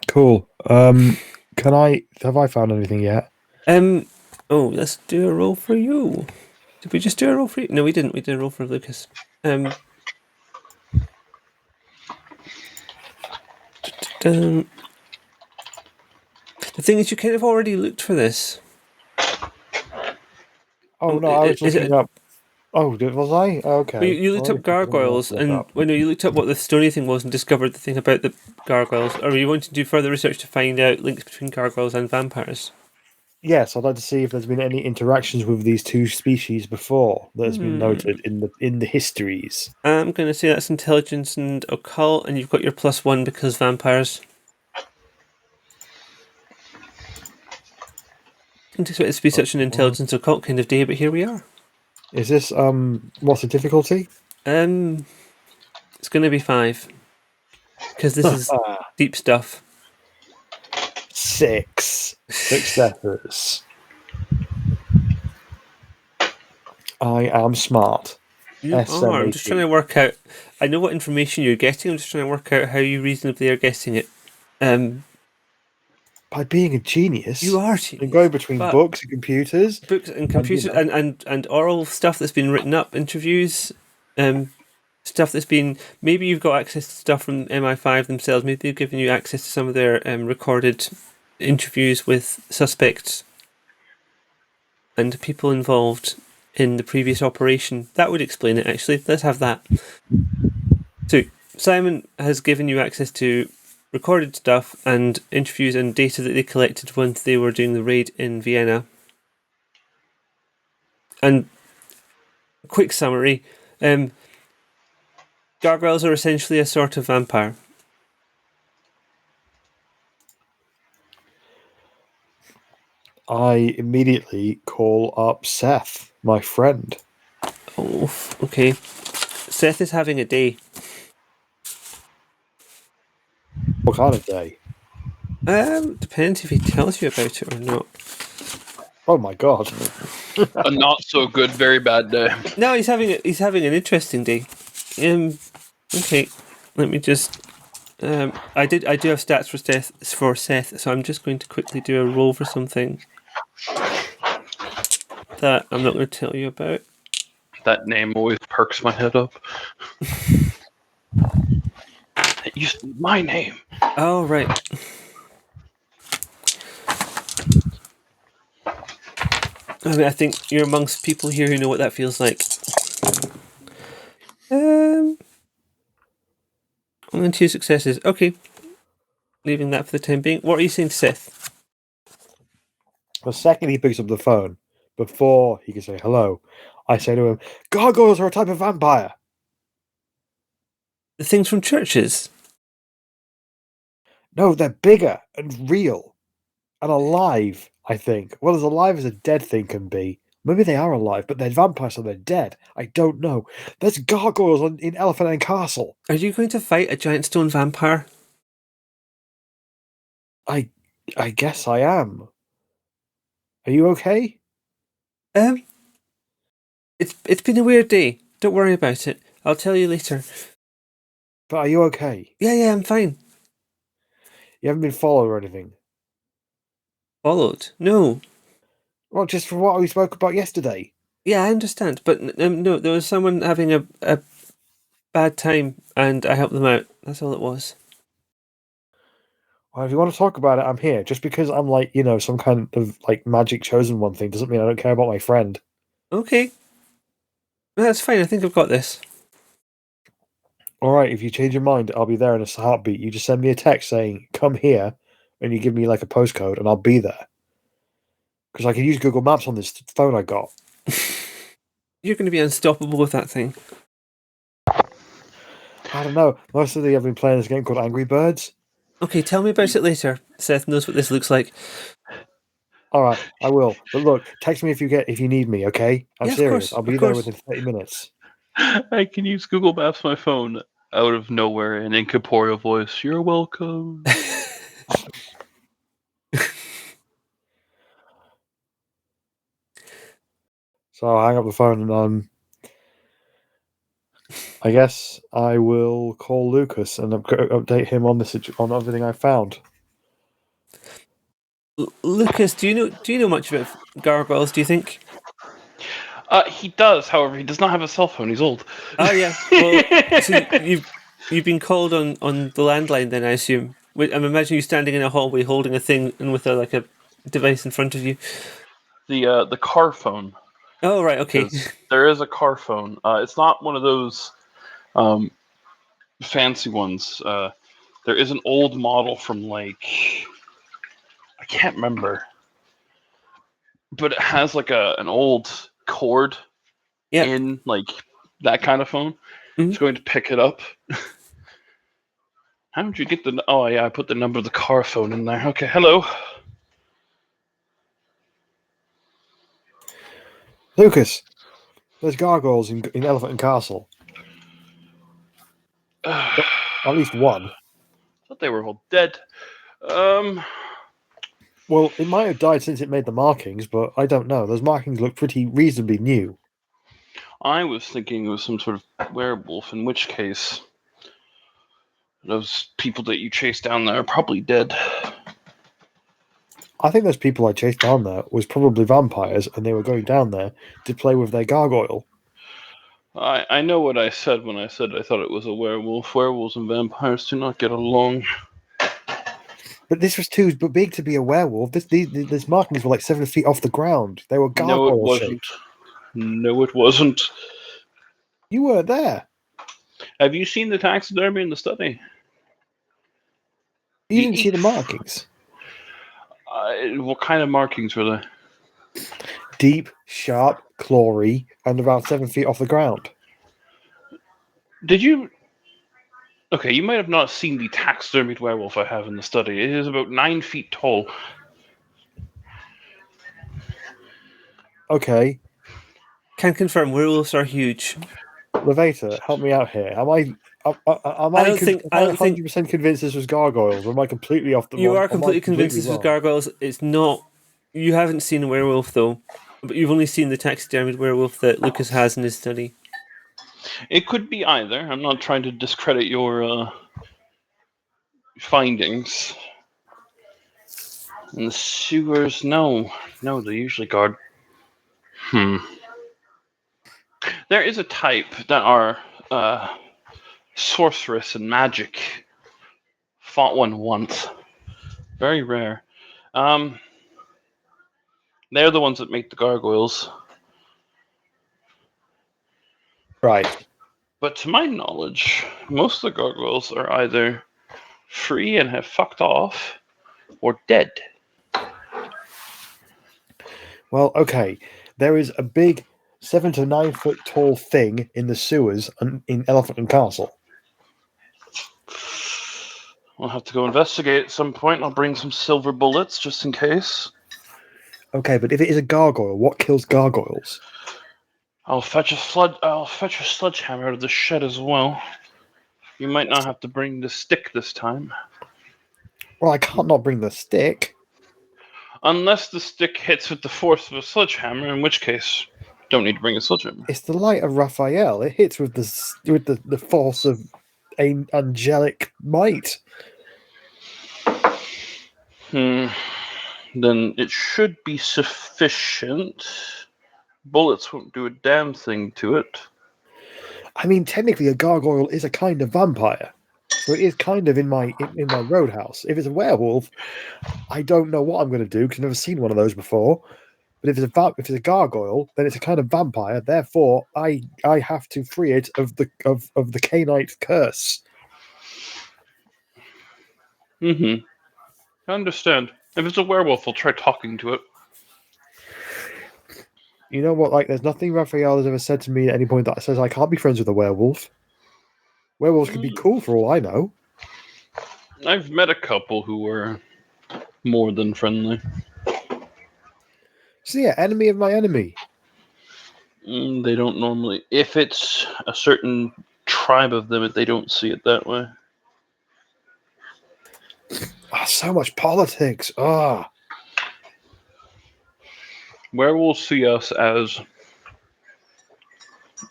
Cool. Have I found anything yet? Oh, let's do a roll for you. Did we just do a roll for you? No, we didn't. We did a roll for Lucas. The thing is, you kind of already looked for this. Oh no, I was looking up. Oh, was I? Okay. Well, you looked up gargoyles, and you looked up what the stony thing was, and discovered the thing about the gargoyles. Or you wanted to do further research to find out links between gargoyles and vampires? Yes, I'd like to see if there's been any interactions with these two species before that has been noted in the histories. I'm going to say that's intelligence and occult, and you've got your +1 because vampires. Didn't expect it to be such an intelligence occult kind of day, but here we are. Is this what's the difficulty? It's going to be 5 because this is deep stuff. 6 successes. I am smart. You are. I'm just trying to work out. I know what information you're getting. I'm just trying to work out how you reasonably are getting it. By being a genius. You are genius. And go between books and computers. And oral stuff that's been written up, interviews, stuff that's been... Maybe you've got access to stuff from MI5 themselves. Maybe they've given you access to some of their recorded interviews with suspects and people involved in the previous operation. That would explain it, actually. Let's have that. So, Simon has given you access to recorded stuff and interviews and data that they collected when they were doing the raid in Vienna. And quick summary, gargoyles are essentially a sort of vampire. I immediately call up Seth, my friend. Oh, okay. Seth is having a day. What kind of day? Depends if he tells you about it or not. Oh my god. A not so good, very bad day. No, he's having an interesting day. Okay. Let me just I do have stats for Seth, so I'm just going to quickly do a roll for something that I'm not going to tell you about. That name always perks my head up. It used to be my name. Oh, right. I mean, I think you're amongst people here who know what that feels like. Only 2 successes. Okay. Leaving that for the time being. What are you saying to Seth? The second he picks up the phone, before he can say hello, I say to him, gargoyles are a type of vampire. The things from churches? No, they're bigger and real and alive, I think. Well, as alive as a dead thing can be. Maybe they are alive, but they're vampires, so they're dead. I don't know. There's gargoyles in Elephant and Castle. Are you going to fight a giant stone vampire? I guess I am. Are you okay? Um, it's been a weird day. Don't worry about it. I'll tell you later. But are you okay? Yeah, I'm fine. You haven't been followed or anything? Followed? No. Well, just from what we spoke about yesterday. Yeah, I understand, but no, there was someone having a bad time, and I helped them out. That's all it was. Well, if you want to talk about it, I'm here. Just because I'm like, some kind of like magic chosen one thing doesn't mean I don't care about my friend. Okay. That's fine. I think I've got this. All right, if you change your mind, I'll be there in a heartbeat. You just send me a text saying, come here, and you give me like a postcode, and I'll be there. Because I can use Google Maps on this phone I got. You're going to be unstoppable with that thing. I don't know. Mostly I've been playing this game called Angry Birds. Okay, tell me about it later. Seth knows what this looks like. All right, I will. But look, text me if you need me, okay? I'm Yeah, of serious. course, I'll of be there course. within 30 minutes. I can use Google Maps on my phone out of nowhere, an incorporeal voice. You're welcome. So I'll hang up the phone and I guess I will call Lucas and update him on on everything I found. Lucas, do you know much about gargoyles? Do you think? He does, however, he does not have a cell phone. He's old. Oh yeah. Well, so you've been called on the landline then, I assume. I'm imagining you standing in a hallway holding a thing and with a device in front of you. The car phone. Oh right, okay. There is a car phone. It's not one of those fancy ones. There is an old model from like I can't remember, but it has like an old cord Yeah. in like that kind of phone. Mhm. It's going to pick it up. How did you get the? Oh yeah, I put the number of the car phone in there. Okay, hello. Lucas, there's gargoyles in Elephant and Castle. At least one. Thought they were all dead. Um, Well, it might have died since it made the markings, but I don't know. Those markings look pretty reasonably new. I was thinking it was some sort of werewolf. In which case, those people that you chased down there are probably dead. I think those people I chased down there was probably vampires, and they were going down there to play with their gargoyle. I know what I said when I said I thought it was a werewolf. Werewolves and vampires do not get along. But this was too big to be a werewolf. These markings were like 7 feet off the ground. They were No, it gargoyle wasn't. shaped. No, it wasn't. You weren't there. Have you seen the taxidermy in the study? You didn't see the markings. What kind of markings were they? Deep, sharp, clawy, and about 7 feet off the ground. Did you? Okay, you might have not seen the taxidermied werewolf I have in the study. It is about 9 feet tall. Okay. Can confirm werewolves are huge. Lavaita, help me out here. Am I I don't think 100% convinced this was gargoyles, or am I completely off the you wrong? are completely convinced this is wrong? gargoyles. It's not. You haven't seen a werewolf though, but you've only seen the taxidermied werewolf that Lucas has in his study. It could be either. I'm not trying to discredit your findings. In the sewers, no, they usually guard. There is a type that are sorceress and magic. Fought one once. Very rare. They're the ones that make the gargoyles. Right. But to my knowledge, most of the gargoyles are either free and have fucked off, or dead. Well, okay. There is a big 7 to 9 foot tall thing in the sewers in Elephant and Castle. We'll have to go investigate at some point. I'll bring some silver bullets just in case. Okay, but if it is a gargoyle, what kills gargoyles? I'll fetch a sledgehammer out of the shed as well. You might not have to bring the stick this time. Well, I can't not bring the stick. Unless the stick hits with the force of a sledgehammer, in which case, don't need to bring a sledgehammer. It's the light of Raphael. It hits with the force of angelic might. Then it should be sufficient. Bullets won't do a damn thing to it. I mean, technically, a gargoyle is a kind of vampire, so it is kind of in my roadhouse. If it's a werewolf, I don't know what I'm going to do because I've never seen one of those before. But if it's a gargoyle, then it's a kind of vampire. Therefore, I have to free it of the Canite curse. I understand. If it's a werewolf, I'll try talking to it. You know what? Like, there's nothing Raphael has ever said to me at any point that says I can't be friends with a werewolf. Werewolves can be cool for all I know. I've met a couple who were more than friendly. So yeah, enemy of my enemy. They don't normally. If it's a certain tribe of them, they don't see it that way. Oh, so much politics. Werewolves see us as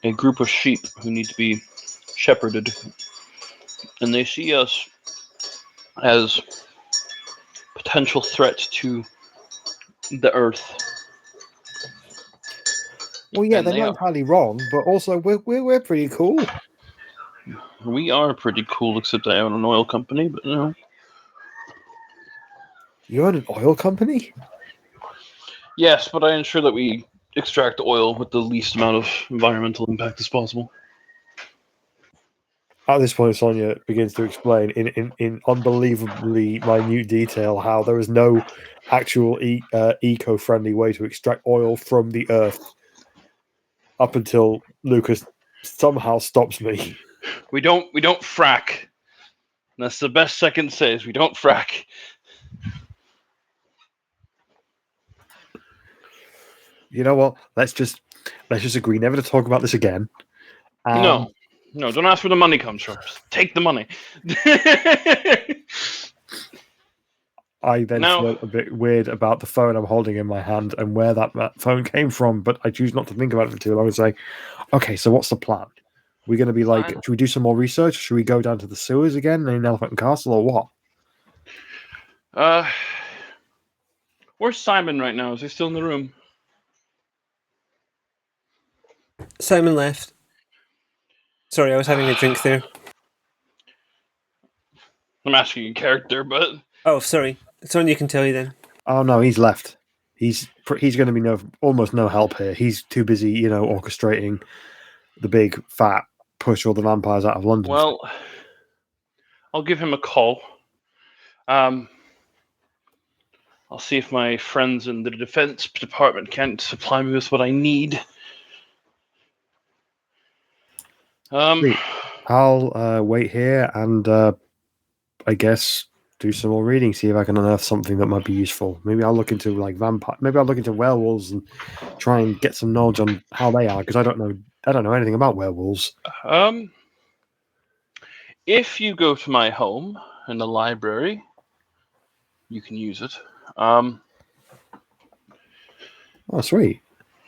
a group of sheep who need to be shepherded. And they see us as potential threats to the earth. Well, yeah, And they're they not are. entirely wrong, but also we're pretty cool. We are pretty cool, except I own an oil company, but you know. You own an oil company? Yes, but I ensure that we extract oil with the least amount of environmental impact as possible. At this point, Sonia begins to explain in unbelievably minute detail how there is no actual eco-friendly way to extract oil from the earth up until Lucas somehow stops me. We don't frack. That's the best I can say is we don't frack. You know what? Let's just agree never to talk about this again. No, don't ask where the money comes from. Just take the money. I then feel a bit weird about the phone I'm holding in my hand and where that phone came from, but I choose not to think about it for too long and say, okay, so what's the plan? We're going to be like, should we do some more research? Should we go down to the sewers again in Elephant and Castle or what? Where's Simon right now? Is he still in the room? Simon left. Sorry, I was having a drink there. I'm asking in character, but... Oh, sorry. Sonia can tell you then. Oh, no, he's left. He's going to be almost no help here. He's too busy, orchestrating the big, fat push all the vampires out of London. Well, I'll give him a call. I'll see if my friends in the defense department can't supply me with what I need. I'll wait here and I guess do some more reading, see if I can unearth something that might be useful. Maybe I'll look into maybe I'll look into werewolves and try and get some knowledge on how they are, because I don't know anything about werewolves. If you go to my home in the library, you can use it. Oh, sweet.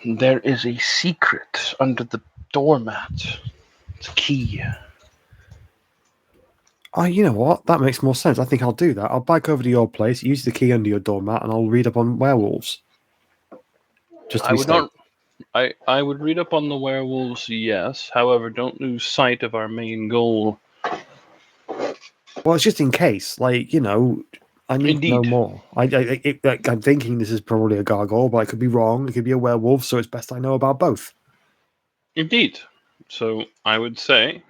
There is a secret under the doormat. It's a key. Oh, you know what? That makes more sense. I think I'll do that. I'll bike over to your place, use the key under your doormat, and I'll read up on werewolves. Just to be safe. I would read up on the werewolves, yes. However, don't lose sight of our main goal. Well, it's just in case. I need to know more. I'm thinking this is probably a gargoyle, but I could be wrong. It could be a werewolf, so it's best I know about both. Indeed. So I would say,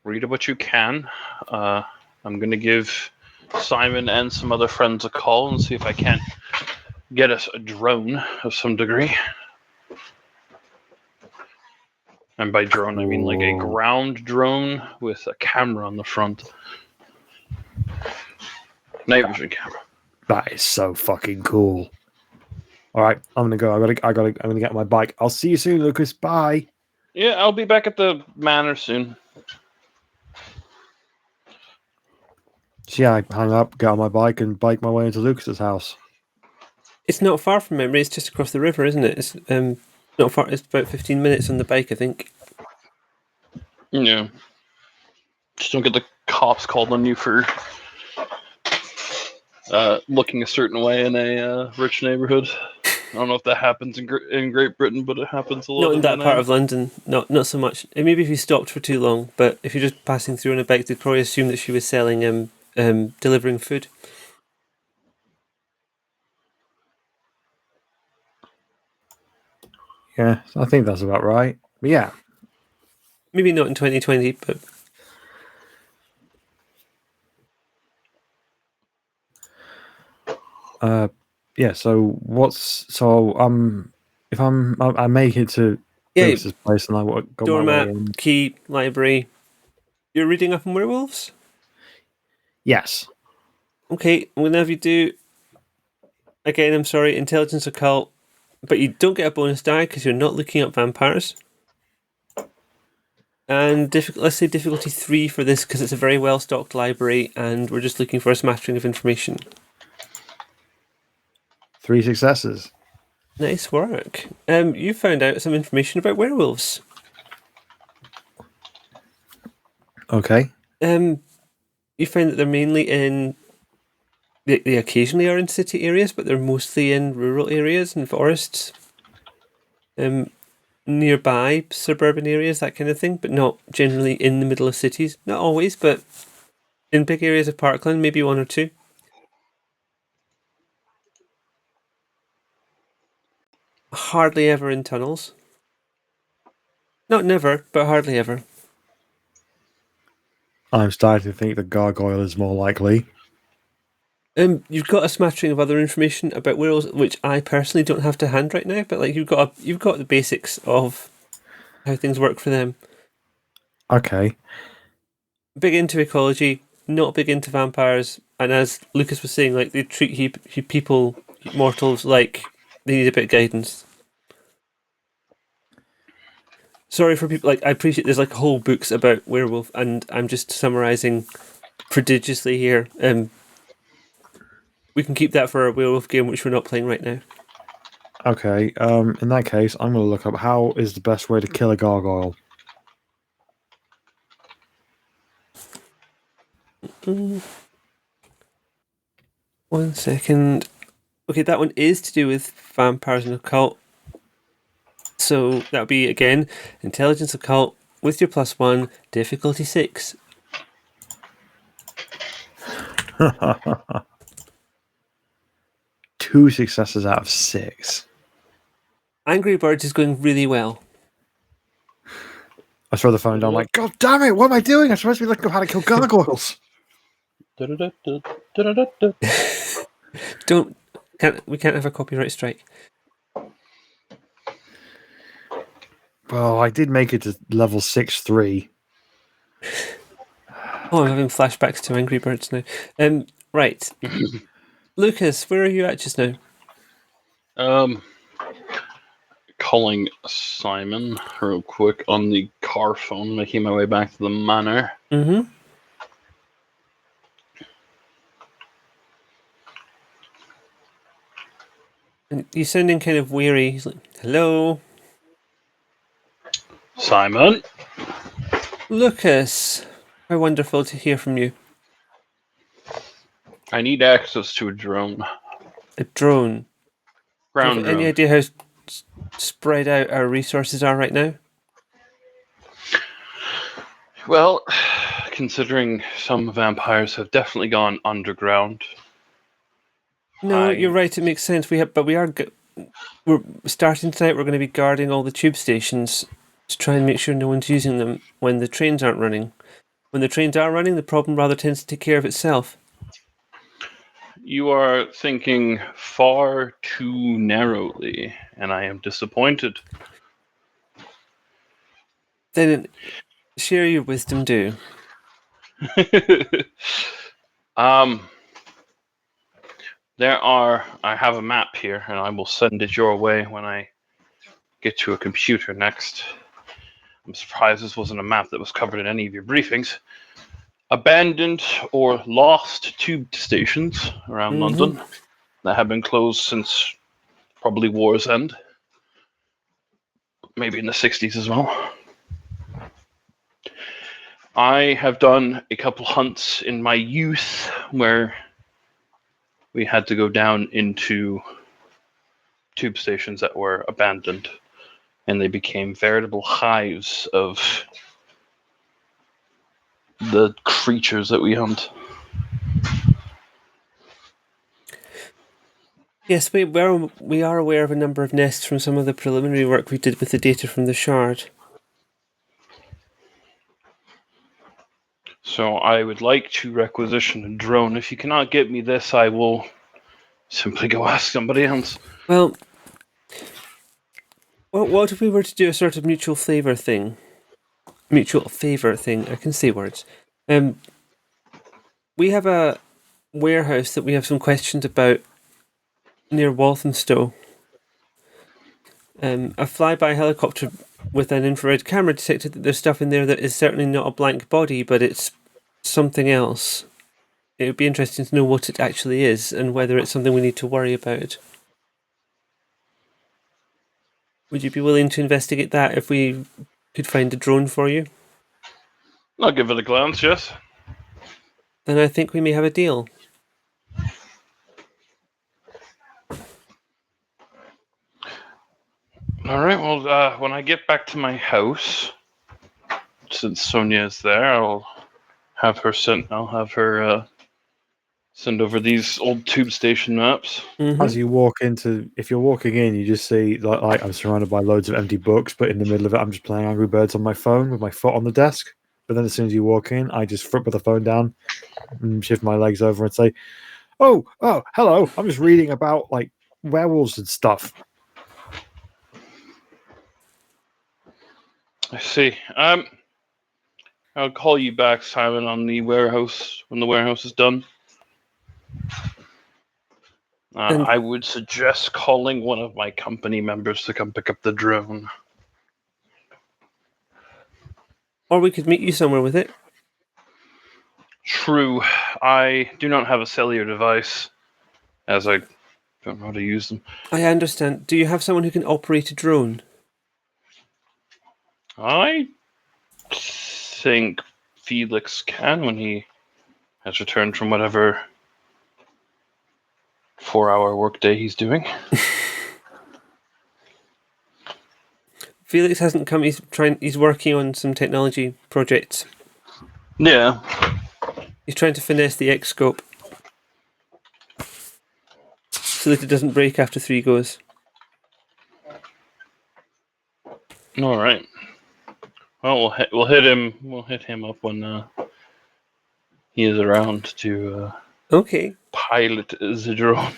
read what you can. I'm going to give Simon and some other friends a call and see if I can't get us a drone of some degree. And by drone, I mean like a ground drone with a camera on the front. Night vision camera. That is so fucking cool. All right, I'm gonna go. I'm gonna get my bike. I'll see you soon, Lucas. Bye. Yeah, I'll be back at the manor soon. So yeah, I hang up, get on my bike, and bike my way into Lucas's house. It's not far from memory. It's just across the river, isn't it? It's not far. It's about 15 minutes on the bike, I think. Yeah. Just don't get the cops called on you for looking a certain way in a rich neighborhood. I don't know if that happens in Great Britain, but it happens a lot. Not in that part of London. Not so much. Maybe if you stopped for too long, but if you're just passing through on a bike, they'd probably assume that she was selling delivering food. Yeah, I think that's about right. But yeah, Maybe not in 2020, but yeah. So if I make it to yeah, Lucas's place and I go my way doormat, in. key, library. You're reading up on werewolves? Yes. Okay, I'm gonna have you do. Again, I'm sorry, intelligence occult, but you don't get a bonus die because you're not looking up vampires. And let's say difficulty 3 for this because it's a very well stocked library and we're just looking for a smattering of information. 3 successes. Nice work. You found out some information about werewolves. Okay. You find that they're mainly in. They occasionally are in city areas, but they're mostly in rural areas and forests. Nearby suburban areas, that kind of thing, but not generally in the middle of cities. Not always, but in big areas of Parkland, maybe one or two. Hardly ever in tunnels. Not never, but hardly ever. I'm starting to think the gargoyle is more likely. You've got a smattering of other information about werewolves, which I personally don't have to hand right now. But like you've got the basics of how things work for them. Okay. Big into ecology, not big into vampires, and as Lucas was saying, like they treat people, mortals, like they need a bit of guidance. Sorry for people. Like I appreciate there's like whole books about werewolf, and I'm just summarising prodigiously here. We can keep that for a werewolf game, which we're not playing right now. Okay. In that case, I'm going to look up how is the best way to kill a gargoyle. One second. Okay, that one is to do with vampires and occult. So that would be again intelligence occult with your +1, difficulty 6. 2 successes out of 6. Angry Birds is going really well. I throw the phone down like, God damn it, what am I doing? I'm supposed to be looking up how to kill gargoyles. We can't have a copyright strike. Well, I did make it to level 6-3. Oh, I'm having flashbacks to Angry Birds now. Right. Lucas, where are you at just now? Calling Simon real quick on the car phone, making my way back to the manor. Mm-hmm. And he's sounding kind of weary. He's like, hello? Simon? Lucas, how wonderful to hear from you. I need access to a drone. A drone. Ground Do you have drone. any idea how spread out our resources are right now? Well, considering some vampires have definitely gone underground. No, you're right. It makes sense. We're starting tonight. We're going to be guarding all the tube stations to try and make sure no one's using them when the trains aren't running. When the trains are running, the problem rather tends to take care of itself. You are thinking far too narrowly, and I am disappointed. Then share your wisdom, do. I have a map here, and I will send it your way when I get to a computer next. I'm surprised this wasn't a map that was covered in any of your briefings. Abandoned or lost tube stations around London that have been closed since probably war's end. Maybe in the 60s as well. I have done a couple hunts in my youth where we had to go down into tube stations that were abandoned, and they became veritable hives of the creatures that we hunt. Yes, we are aware of a number of nests from some of the preliminary work we did with the data from the shard. So I would like to requisition a drone. If you cannot get me this, I will simply go ask somebody else. Well, what if we were to do a sort of mutual favour thing? Mutual favour thing. I can say words. We have a warehouse that we have some questions about near Walthamstow. A flyby helicopter with an infrared camera detected that there's stuff in there that is certainly not a blank body, but it's something else. It would be interesting to know what it actually is and whether it's something we need to worry about. Would you be willing to investigate that if we could find a drone for you? I'll give it a glance, yes. Then I think we may have a deal. All right, well, when I get back to my house, since Sonia is there, I'll have her send over these old tube station maps. As you walk into, if you're walking in, you just see like I'm surrounded by loads of empty books, but in the middle of it, I'm just playing Angry Birds on my phone with my foot on the desk. But then as soon as you walk in, I just put the phone down and shift my legs over and say, "Oh, hello! I'm just reading about like werewolves and stuff." I see. I'll call you back, Simon, on the warehouse when the warehouse is done. I would suggest calling one of my company members to come pick up the drone. Or we could meet you somewhere with it. True. I do not have a cellular device, as I don't know how to use them. I understand. Do you have someone who can operate a drone? I think Felix can when he has returned from whatever 4-hour workday he's doing. Felix hasn't come. He's working on some technology projects. Yeah. He's trying to finesse the X-scope so that it doesn't break after 3 goes. All right. Well, we'll hit him. We'll hit him up when he is around to Okay. pilot the drone.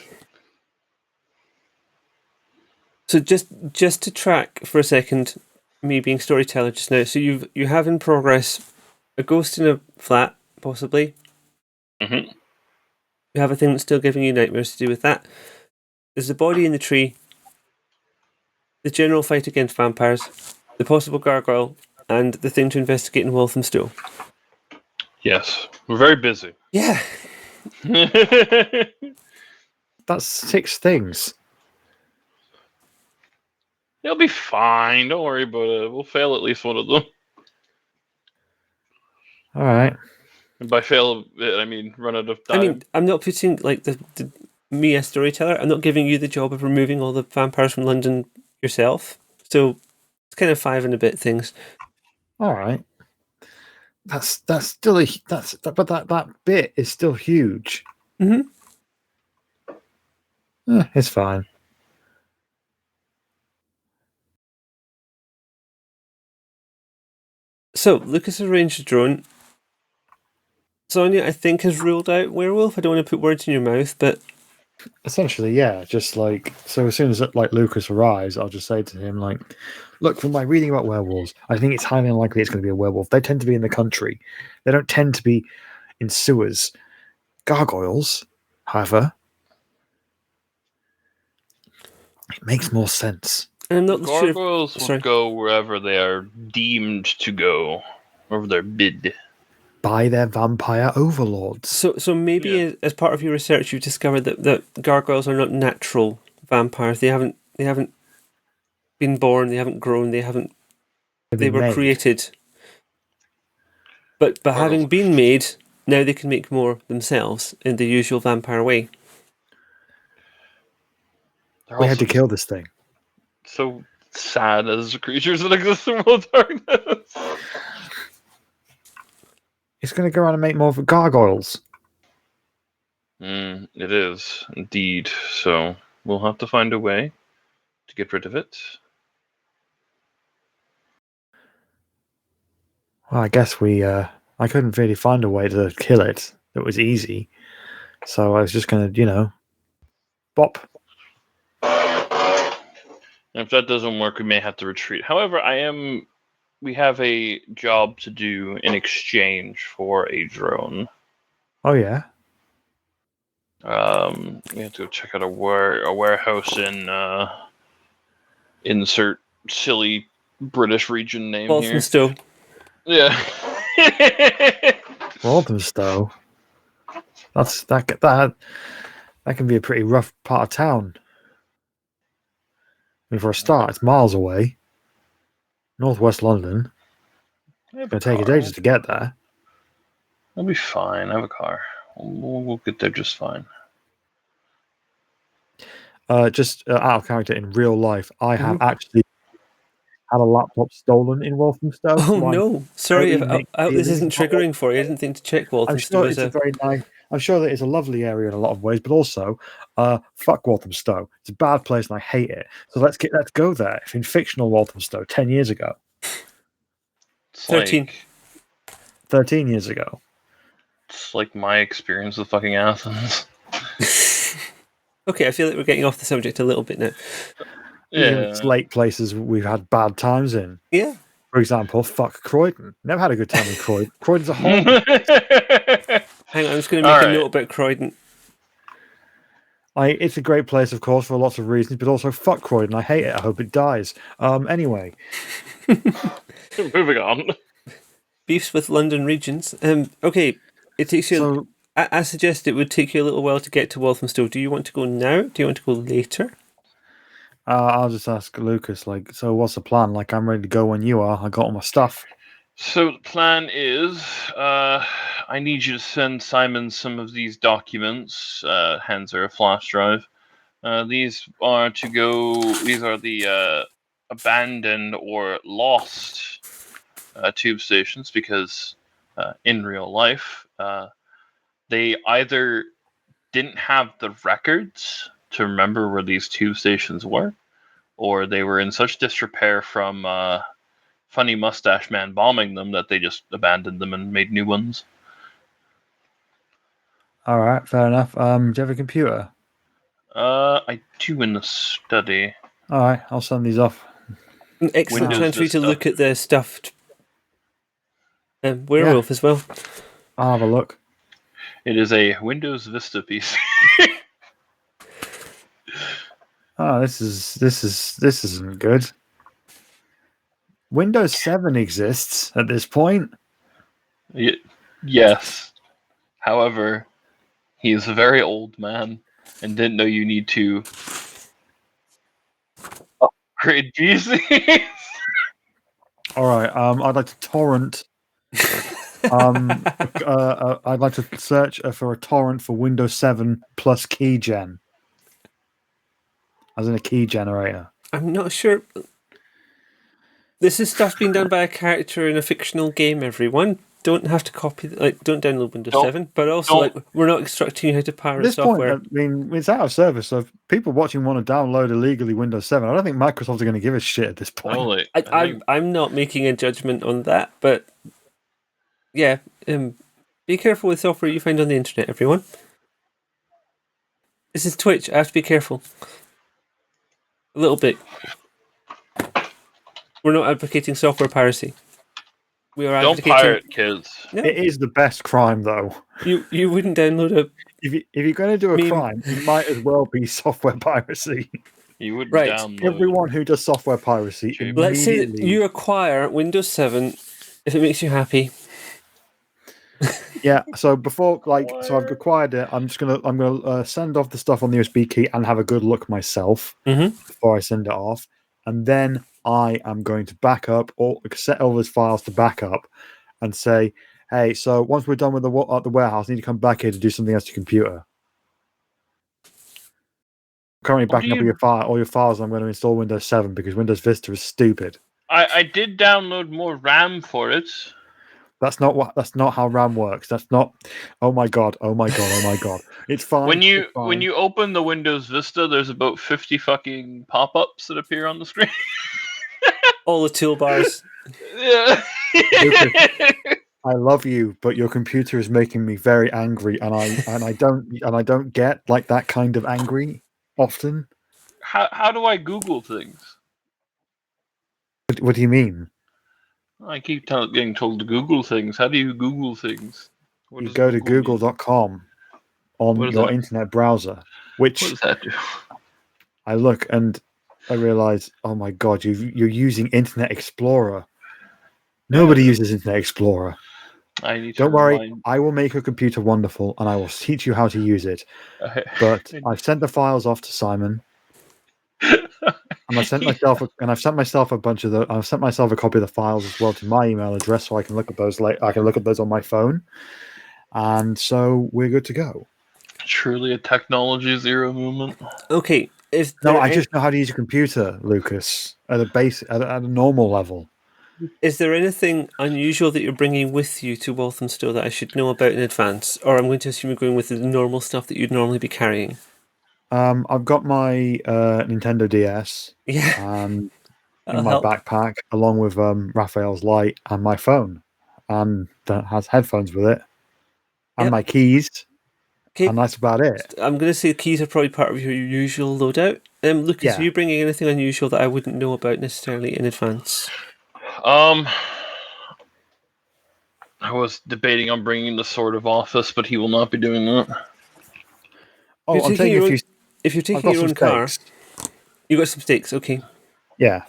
So just to track for a second, me being storyteller just now. So you have in progress a ghost in a flat, possibly. Mm-hmm. You have a thing that's still giving you nightmares to do with that. There's the body in the tree. The general fight against vampires. The possible gargoyle. And the thing to investigate in Walthamstow. Yes, we're very busy. Yeah. That's 6 things. He'll be fine. Don't worry about it. We'll fail at least one of them. All right. And by fail, I mean run out of time. I mean, I'm not putting like the me as storyteller. I'm not giving you the job of removing all the vampires from London yourself. So it's kind of 5 and a bit things. All right. That's still but that bit is still huge. Mm-hmm. It's fine. So Lucas arranged a drone. Sonia, I think, has ruled out werewolf. I don't want to put words in your mouth, but Essentially, yeah. Just like so, as soon as like Lucas arrives, I'll just say to him like, "Look, from my reading about werewolves, I think it's highly unlikely it's going to be a werewolf. They tend to be in the country. They don't tend to be in sewers. Gargoyles, however, It makes more sense. And I'm not sure. Gargoyles will go wherever they are deemed to go, wherever they're bid. By their vampire overlords. So maybe as part of your research, you've discovered that gargoyles are not natural vampires. They haven't been born. They haven't grown. They were created. But having been made, now they can make more themselves in the usual vampire way. We had to kill this thing. So sad as creatures that exist in World of Darkness. It's going to go around and make more gargoyles. It is, indeed. So we'll have to find a way to get rid of it. Well, I guess I couldn't really find a way to kill it that was easy. So I was just going to, bop. And if that doesn't work, we may have to retreat. However, we have a job to do in exchange for a drone. Oh, yeah? We have to go check out a warehouse in insert silly British region name here. Walthamstow. Yeah. Walthamstow. That can be a pretty rough part of town. I mean, for a start, it's miles away. Northwest London. It's going to take ages to get there. I'll be fine. I have a car. We'll get there just fine. Just out of character, in real life, I have actually had a laptop stolen in Walthamstow. Oh no! Sorry, this isn't triggering for you. I didn't think to check Walthamstow. I'm sure it's very nice. I'm sure that it's a lovely area in a lot of ways, but also, fuck Walthamstow. It's a bad place, and I hate it. So let's go there. In fictional Walthamstow, 10 years ago, 13 years ago. It's like my experience with fucking Athens. Okay, I feel like we're getting off the subject a little bit now. Yeah, it's late places we've had bad times in. Yeah. For example, fuck Croydon. Never had a good time in Croydon. Croydon's a home. Hang on, I'm just going to make a note about Croydon. It's a great place, of course, for lots of reasons, but also fuck Croydon. I hate it. I hope it dies. Anyway. Moving on. Beefs with London regions. Okay, it takes you... I suggest it would take you a little while to get to Walthamstow. Do you want to go now? Do you want to go later? I'll just ask Lucas, so what's the plan? I'm ready to go when you are. I got all my stuff. So the plan is, I need you to send Simon some of these documents. Hands are a flash drive. These are the abandoned or lost tube stations because in real life, they either didn't have the records to remember where these tube stations were, or they were in such disrepair from funny mustache man bombing them that they just abandoned them and made new ones. All right, fair enough. Do you have a computer? I do in the study. All right, I'll send these off. An excellent chance for you to look at the stuffed werewolf as well. I'll have a look. It is a Windows Vista PC. Oh, this isn't good. Windows 7 exists at this point. Yes. However, he is a very old man and didn't know you need to upgrade PCs. All right. I'd like to torrent. I'd like to search for a torrent for Windows 7 plus keygen. As in a key generator. I'm not sure. This is stuff being done by a character in a fictional game, everyone. Don't have to copy, don't download Windows 7, but also, we're not instructing you how to pirate software. At this point, it's out of service, so if people watching want to download illegally Windows 7, I don't think Microsoft are going to give a shit at this point. I'm not making a judgment on that, but yeah, be careful with software you find on the internet, everyone. This is Twitch, I have to be careful. A little bit. We're not advocating software piracy. We are Don't pirate, kids. No. It is the best crime, though. You wouldn't download a... If you're going to do a crime, it might as well be software piracy. You would Right. download. Everyone who does software piracy Cheap. Let's say that immediately. you acquire Windows 7 if it makes you happy. Yeah. So before, so I've acquired it. I'm gonna send off the stuff on the USB key and have a good look myself before I send it off, and then I am going to back up or set all those files to backup, and say, hey, so once we're done with the warehouse, I need to come back here to do something else to your computer. Currently backing up all your files. I'm going to install Windows 7 because Windows Vista is stupid. I did download more RAM for it. That's not how RAM works. That's not. Oh my god! Oh my god! Oh my god! It's fine. When you it's fine. when you open the Windows Vista, there's about 50 fucking pop-ups that appear on the screen. All the toolbars. Yeah. I love you, but your computer is making me very angry, and I don't get like that kind of angry often. How do I Google things? What do you mean? I keep getting told to Google things. How do you Google things? You go to google.com on your internet browser, which what does that do? I look and I realize, oh my god, you're using Internet Explorer. Nobody uses Internet Explorer. Don't worry, I will make your computer wonderful and I will teach you how to use it. But I've sent the files off to Simon. And I've sent myself a bunch of I've sent myself a copy of the files as well to my email address, so I can look at those I can look at those on my phone, and so we're good to go. Truly a technology zero movement. Okay, I just know how to use a computer, Lucas, at a normal level. Is there anything unusual that you're bringing with you to Walthamstow that I should know about in advance, or I'm going to assume you're going with the normal stuff that you'd normally be carrying? I've got my Nintendo DS in my backpack, along with Raphael's light and my phone, and that has headphones with it, and my keys, and that's about it. I'm going to say keys are probably part of your usual loadout. Lucas, are you bringing anything unusual that I wouldn't know about necessarily in advance? I was debating on bringing the Sword of Office, but he will not be doing that. Oh, I'm taking if you're taking your own car, you got some stakes, okay. Yeah.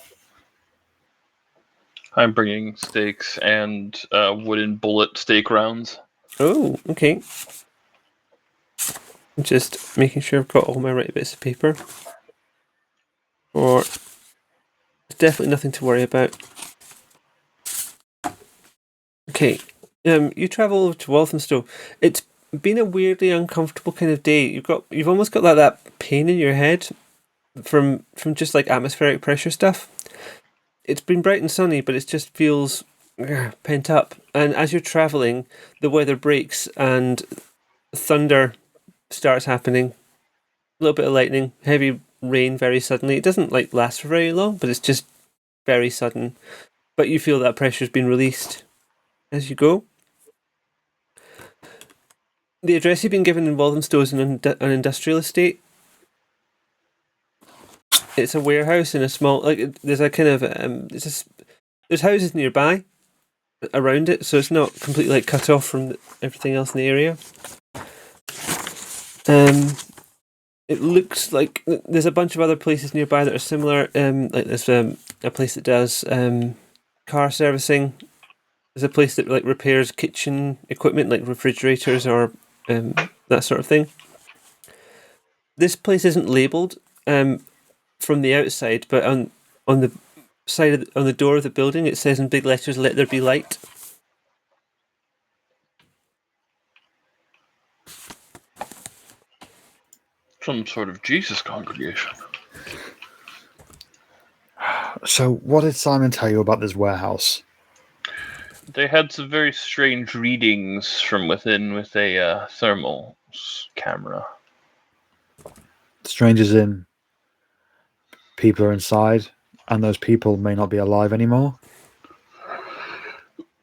I'm bringing stakes and wooden bullet stake rounds. Oh, okay. Just making sure I've got all my right bits of paper. Or there's definitely nothing to worry about. Okay. You travel over to Walthamstow. It's been a weirdly uncomfortable kind of day. You've almost got that pain in your head from just like atmospheric pressure stuff. It's been bright and sunny, but it just feels pent up. And as you're traveling, the weather breaks and thunder starts happening. A little bit of lightning, heavy rain very suddenly. It doesn't last for very long, but it's just very sudden. But you feel that pressure's been released as you go. The address you've been given in Walthamstow is an industrial estate. It's a warehouse in a small there's a kind of there's houses nearby around it, so it's not completely cut off from everything else in the area. It looks like there's a bunch of other places nearby that are similar. There's a place that does car servicing. There's a place that repairs kitchen equipment, like refrigerators or that sort of thing. This place isn't labelled from the outside, but on the side on the door of the building, it says in big letters, "Let there be light." Some sort of Jesus congregation. So, what did Simon tell you about this warehouse? They had some very strange readings from within with a thermal camera. Strange as in people are inside, and those people may not be alive anymore?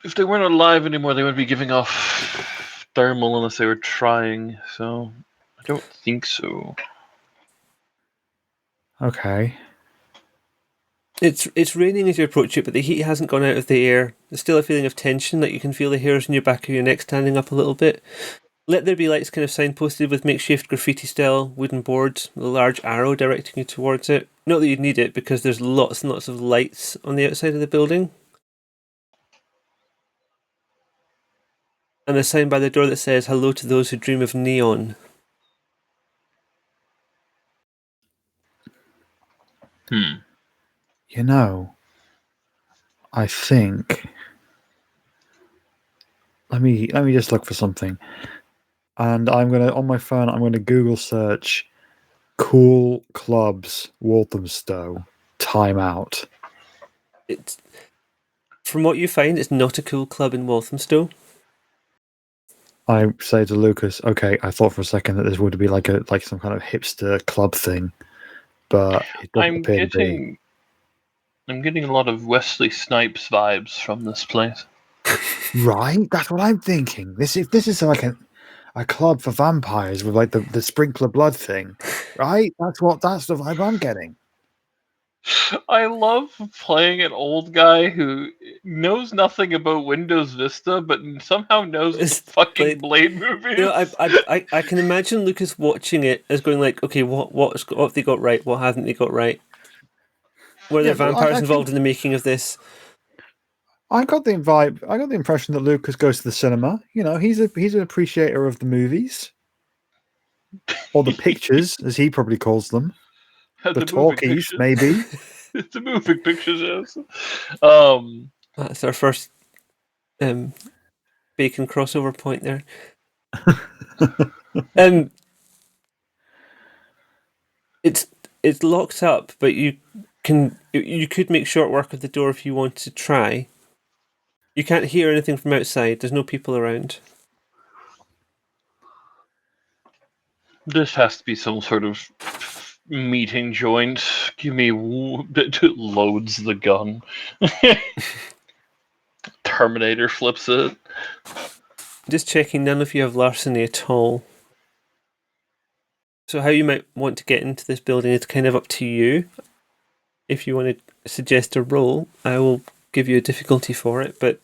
If they weren't alive anymore, they would be giving off thermal unless they were trying, so I don't think so. Okay. It's raining as you approach it, but the heat hasn't gone out of the air. There's still a feeling of tension, you can feel the hairs on your back of your neck standing up a little bit. Let there be lights kind of signposted with makeshift graffiti style wooden boards with a large arrow directing you towards it. Not that you'd need it, because there's lots and lots of lights on the outside of the building. And a sign by the door that says, "Hello to those who dream of neon." You know, I think. Let me just look for something, and I'm gonna on my phone. I'm gonna Google search "cool clubs Walthamstow timeout." It's, from what you find, it's not a cool club in Walthamstow. I say to Lucas, "Okay, I thought for a second that this would be like some kind of hipster club thing, but it doesn't appear to be." I'm getting a lot of Wesley Snipes vibes from this place. Right, that's what I'm thinking. If this is like a club for vampires with like the sprinkler blood thing, right? That's the vibe I'm getting. I love playing an old guy who knows nothing about Windows Vista, but somehow knows It's the fucking Blade movies. You know, I can imagine Lucas watching it as going like, okay, what have they got right? What haven't they got right? Were there vampires involved in the making of this? I got the vibe. I got the impression that Lucas goes to the cinema. You know, he's an appreciator of the movies, or the pictures, as he probably calls them. The talkies, maybe. The moving pictures, yes. That's our first bacon crossover point there. It's locked up, but you could make short work of the door if you want to try. You can't hear anything from outside. There's no people around. This has to be some sort of meeting joint. Give me loads the gun. Terminator flips it. Just checking, none of you have larceny at all. So how you might want to get into this building is kind of up to you. If you want to suggest a roll, I will give you a difficulty for it, but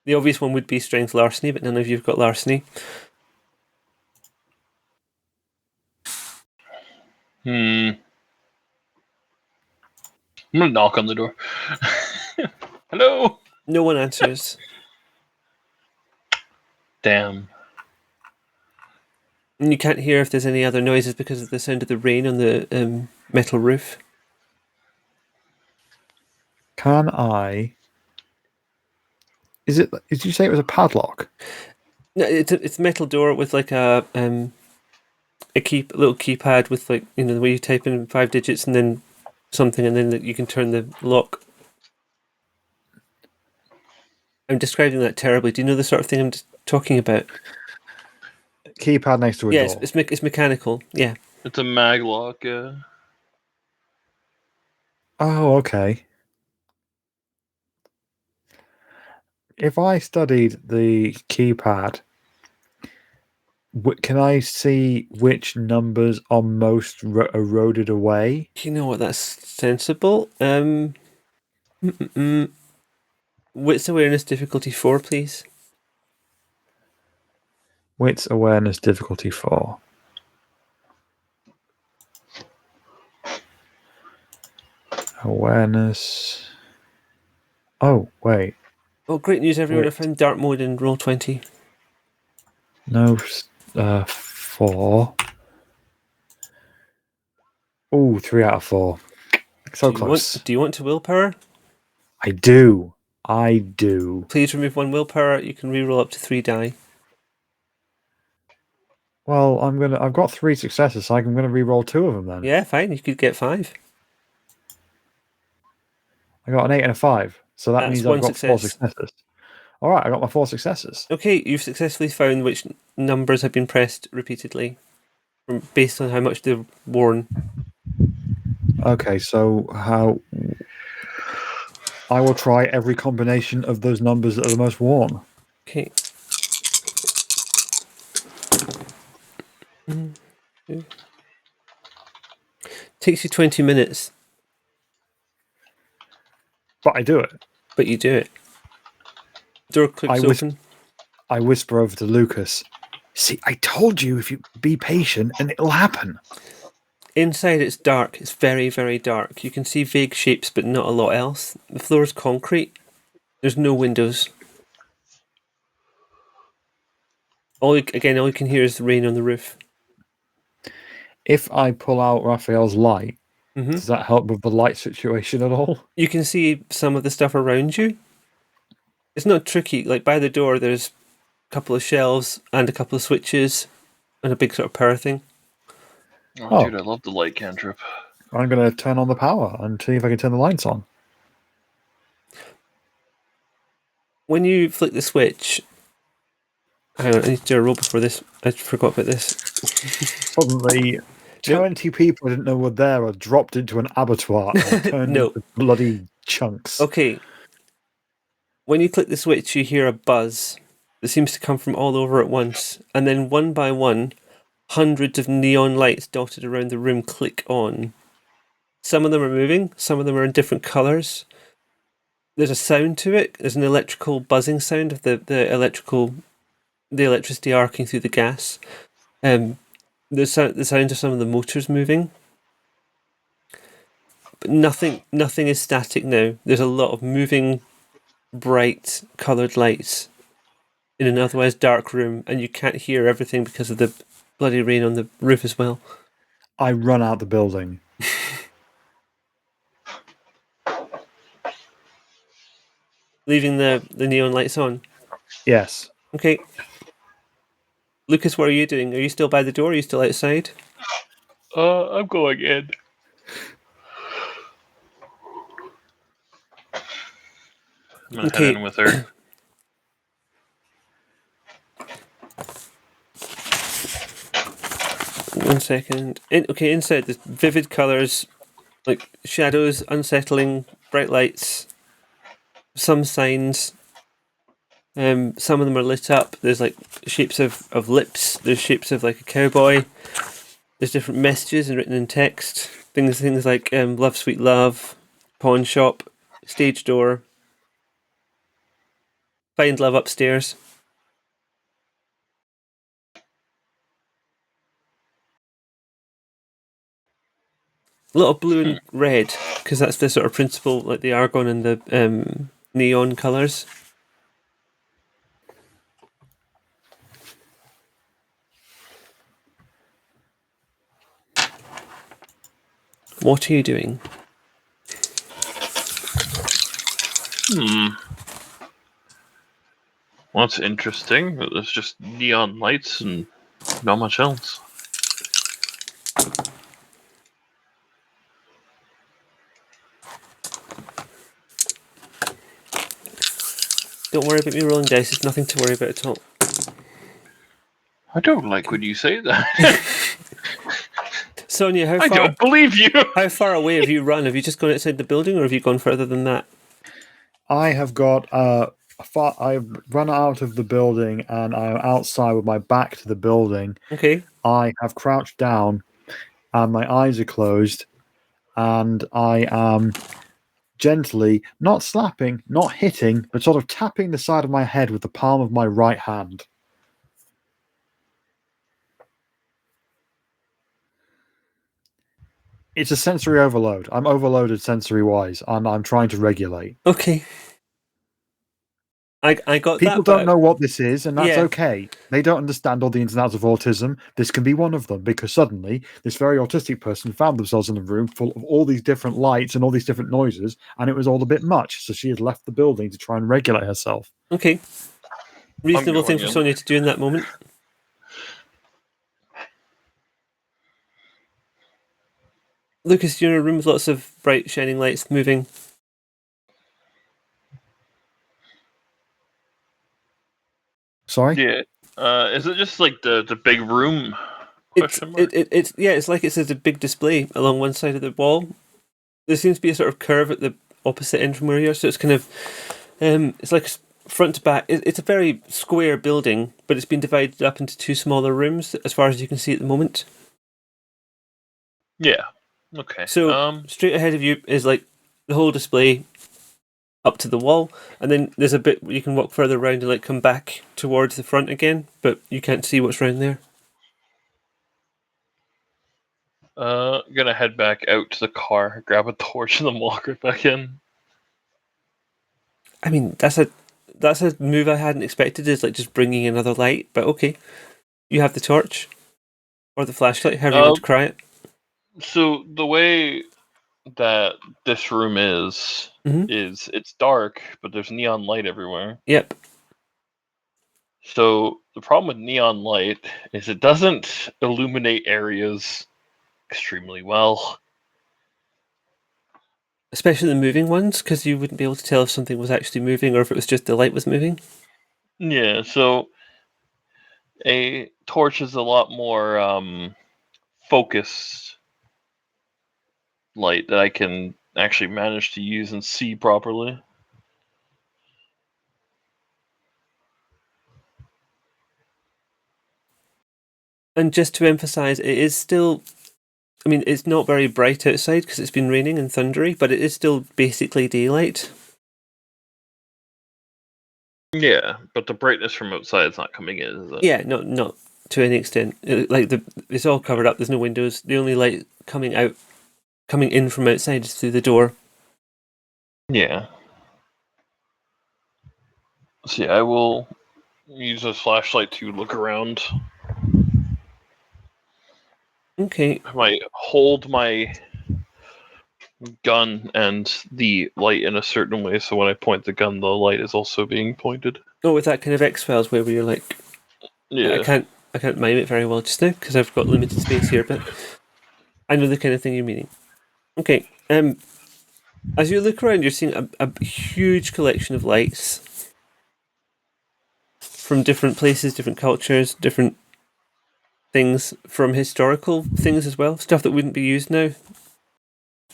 the obvious one would be strength larceny, but none of you have got larceny. I'm gonna knock on the door. Hello? No one answers. Damn. And you can't hear if there's any other noises because of the sound of the rain on the metal roof. Can I? Is it? Did you say it was a padlock? No, it's a metal door with like a little keypad with like, you know, the way you type in 5 digits and then something, and then you can turn the lock. I'm describing that terribly. Do you know the sort of thing I'm talking about? Keypad next to a door. Yeah, it's mechanical. Yeah. It's a maglock. Oh, okay. If I studied the keypad, can I see which numbers are most eroded away? You know what? That's sensible. Wits awareness difficulty 4, please. Wits awareness difficulty 4. Awareness. Oh, wait. Oh, great news, everyone. I found dark mode in Roll20. No, 4. Oh, 3 out of 4. So close. Do you want to willpower? I do. I do. Please remove 1 willpower. You can reroll up to 3 die. Well, I've got 3 successes, so I'm gonna re-roll 2 of them then. Yeah, fine. You could get 5. I got an 8 and a 5, so that means I've got 4 successes. All right, I got my 4 successes. Okay, you've successfully found which numbers have been pressed repeatedly, based on how much they've worn. Okay, so how I will try every combination of those numbers that are the most worn. Okay. Takes you 20 minutes. But I do it. But you do it. Door clicks open. I whisper over to Lucas. See, I told you if you be patient and it'll happen. Inside it's dark. It's very, very dark. You can see vague shapes, but not a lot else. The floor is concrete. There's no windows. All you can hear is the rain on the roof. If I pull out Raphael's light, Mm-hmm. does that help with the light situation at all? You can see some of the stuff around you. It's not tricky. Like by the door, there's a couple of shelves and a couple of switches and a big sort of power thing. Oh, dude, I love the light cantrip. I'm going to turn on the power and see if I can turn the lights on. When you flick the switch... Hang on, I need to do a roll before this. I forgot about this. Suddenly, 20 people I didn't know were there are dropped into an abattoir and turned into bloody chunks. Okay. When you click the switch, you hear a buzz that seems to come from all over at once. And then one by one, hundreds of neon lights dotted around the room click on. Some of them are moving. Some of them are in different colours. There's a sound to it. There's an electrical buzzing sound of the electricity arcing through the gas. The sound of some of the motors moving. But nothing is static now. There's a lot of moving, bright, coloured lights in an otherwise dark room, and you can't hear everything because of the bloody rain on the roof as well. I run out the building. Leaving the neon lights on? Yes. Okay. Lucas, what are you doing? Are you still by the door? Are you still outside? I'm going in. I'm gonna head in with her. One second. Inside there's vivid colours, like shadows, unsettling, bright lights, some signs. Some of them are lit up. There's like shapes of lips. There's shapes of like a cowboy. There's different messages and written in text. Things like love, sweet love, pawn shop, stage door, find love upstairs. A lot of blue and red, because that's the sort of principle, like the argon and the neon colours. What are you doing? Well, it's interesting that there's just neon lights and not much else. Don't worry about me rolling dice. There's nothing to worry about at all. I don't like when you say that. Sonia, I don't believe you. How far away have you run? Have you just gone outside the building, or have you gone further than that? I have got I've run out of the building and I'm outside with my back to the building. Okay. I have crouched down and my eyes are closed and I am gently, not slapping, not hitting, but sort of tapping the side of my head with the palm of my right hand. It's a sensory overload. I'm overloaded sensory-wise, and I'm trying to regulate. Okay. I got People that. don't know what this is, and that's Yeah. okay. They don't understand all the ins and outs of autism. This can be one of them, because suddenly this very autistic person found themselves in a room full of all these different lights and all these different noises, and it was all a bit much. So she had left the building to try and regulate herself. Okay. Reasonable thing for in. Sonia to do in that moment. Lucas, you're in a room with lots of bright, shining lights moving. Sorry? Yeah. Is it just like the big room? It's like it says a big display along one side of the wall. There seems to be a sort of curve at the opposite end from where you are, so it's kind of it's like front to back. It's a very square building, but it's been divided up into two smaller rooms, as far as you can see at the moment. Yeah. Okay. So straight ahead of you is like the whole display up to the wall, and then there's a bit where you can walk further around and like come back towards the front again, but you can't see what's around there. Gonna head back out to the car, grab a torch, and then walk right back in. I mean, that's a move I hadn't expected. Is like just bringing another light, but okay. You have the torch or the flashlight, however you want to cry it. So the way that this room is it's dark, but there's neon light everywhere. Yep. So the problem with neon light is it doesn't illuminate areas extremely well. Especially the moving ones, because you wouldn't be able to tell if something was actually moving or if it was just the light was moving. Yeah, so a torch is a lot more focused light that I can actually manage to use and see properly. And just to emphasize, it is still, I mean, it's not very bright outside because it's been raining and thundery, but it is still basically daylight. Yeah, but the brightness from outside is not coming in, is it? Yeah, not to any extent. It's all covered up. There's no windows. The only light coming in from outside is through the door. Yeah. So yeah, I will use a flashlight to look around. Okay. I might hold my gun and the light in a certain way, so when I point the gun, the light is also being pointed. Oh, with that kind of X-Files where you're like, Yeah. I can't mime it very well just now because I've got limited space here, but I know the kind of thing you're meaning. Okay. As you look around, you're seeing a huge collection of lights from different places, different cultures, different things, from historical things as well. Stuff that wouldn't be used now.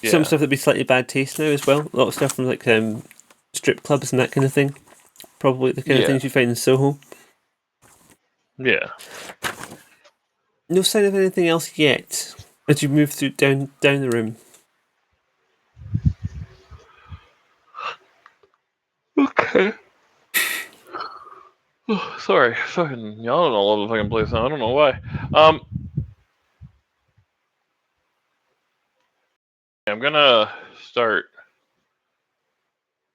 Yeah. Some stuff that'd be slightly bad taste now as well. A lot of stuff from like strip clubs and that kind of thing. Probably the kind of things you find in Soho. Yeah. No sign of anything else yet as you move through down the room. Okay. Sorry, fucking yawning all over the fucking place now. I don't know why. I'm gonna start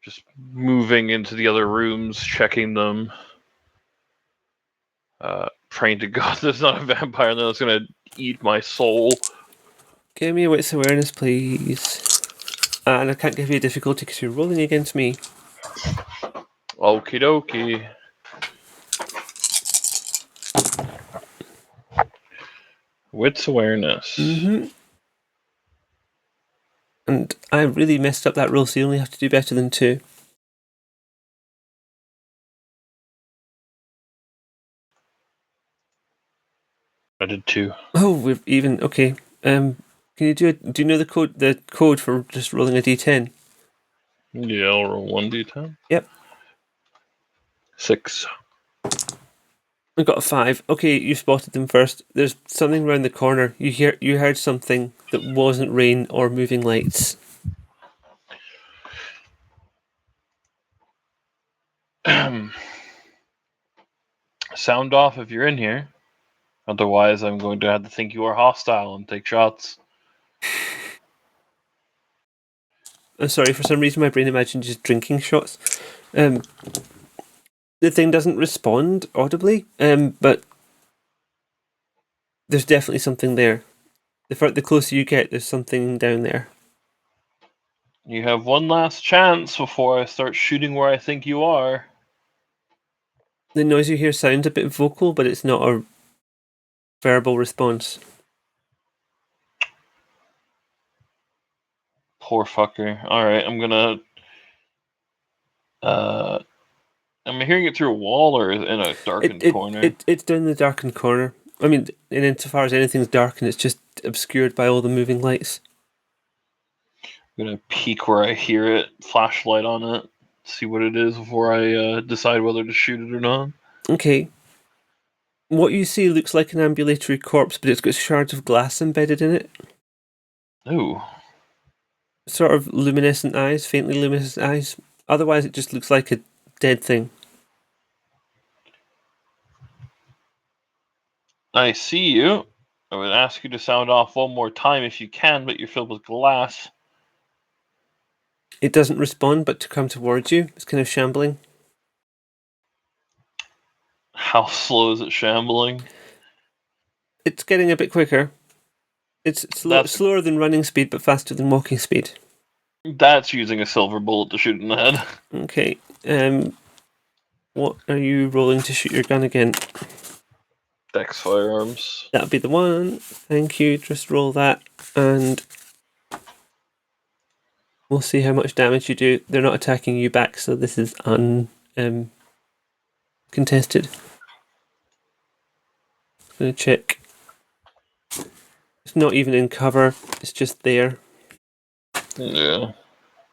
just moving into the other rooms, checking them. Praying to God there's not a vampire that's gonna eat my soul. Give me a wits awareness, please. And I can't give you a difficulty because you're rolling against me. Okie dokie. Wits awareness. And I really messed up that roll, so you only have to do better than 2. I did 2. Oh, we're even. Okay. Can you do it? Do you know the code? The code for just rolling a d10? Yeah, I'll roll 1d10. Yep. 6. I got a 5. Okay, you spotted them first. There's something around the corner. You heard something that wasn't rain or moving lights. Sound off if you're in here. Otherwise, I'm going to have to think you are hostile and take shots. I'm sorry, for some reason my brain imagined just drinking shots. The thing doesn't respond audibly, but there's definitely something there. The closer you get, there's something down there. You have one last chance before I start shooting where I think you are. The noise you hear sounds a bit vocal, but it's not a verbal response. Poor fucker. Alright, I'm gonna... am I hearing it through a wall or in a darkened corner? It's down the darkened corner. I mean, in insofar as anything's darkened, it's just obscured by all the moving lights. I'm gonna peek where I hear it, flashlight on it, see what it is before I decide whether to shoot it or not. Okay. What you see looks like an ambulatory corpse, but it's got shards of glass embedded in it. Ooh. Sort of luminescent eyes, faintly luminescent eyes. Otherwise, it just looks like a dead thing. I see you. I would ask you to sound off one more time if you can, but you're filled with glass. It doesn't respond, but to come towards you. It's kind of shambling. How slow is it shambling? It's getting a bit quicker. It's slower than running speed, but faster than walking speed. That's using a silver bullet to shoot in the head. Okay. What are you rolling to shoot your gun again? Dex firearms. That'll be the one. Thank you. Just roll that, and we'll see how much damage you do. They're not attacking you back, so this is contested. I'm gonna check. It's not even in cover. It's just there. Yeah.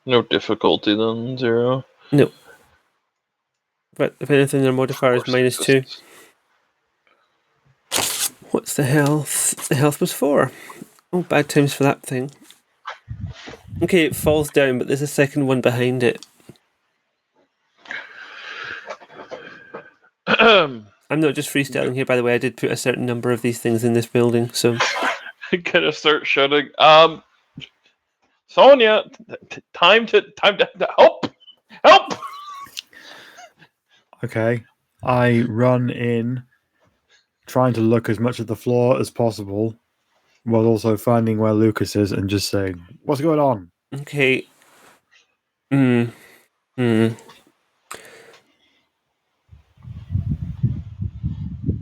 No difficulty then, 0. No. But if anything, their modifier is -2. What's the health? The health was 4. Oh, bad times for that thing. Okay, it falls down, but there's a second one behind it. I'm not just freestyling here, by the way. I did put a certain number of these things in this building, so... Gonna start shouting, Sonia, time to help! Help! Okay. I run in, trying to look as much at the floor as possible, while also finding where Lucas is and just saying, "What's going on?" Okay.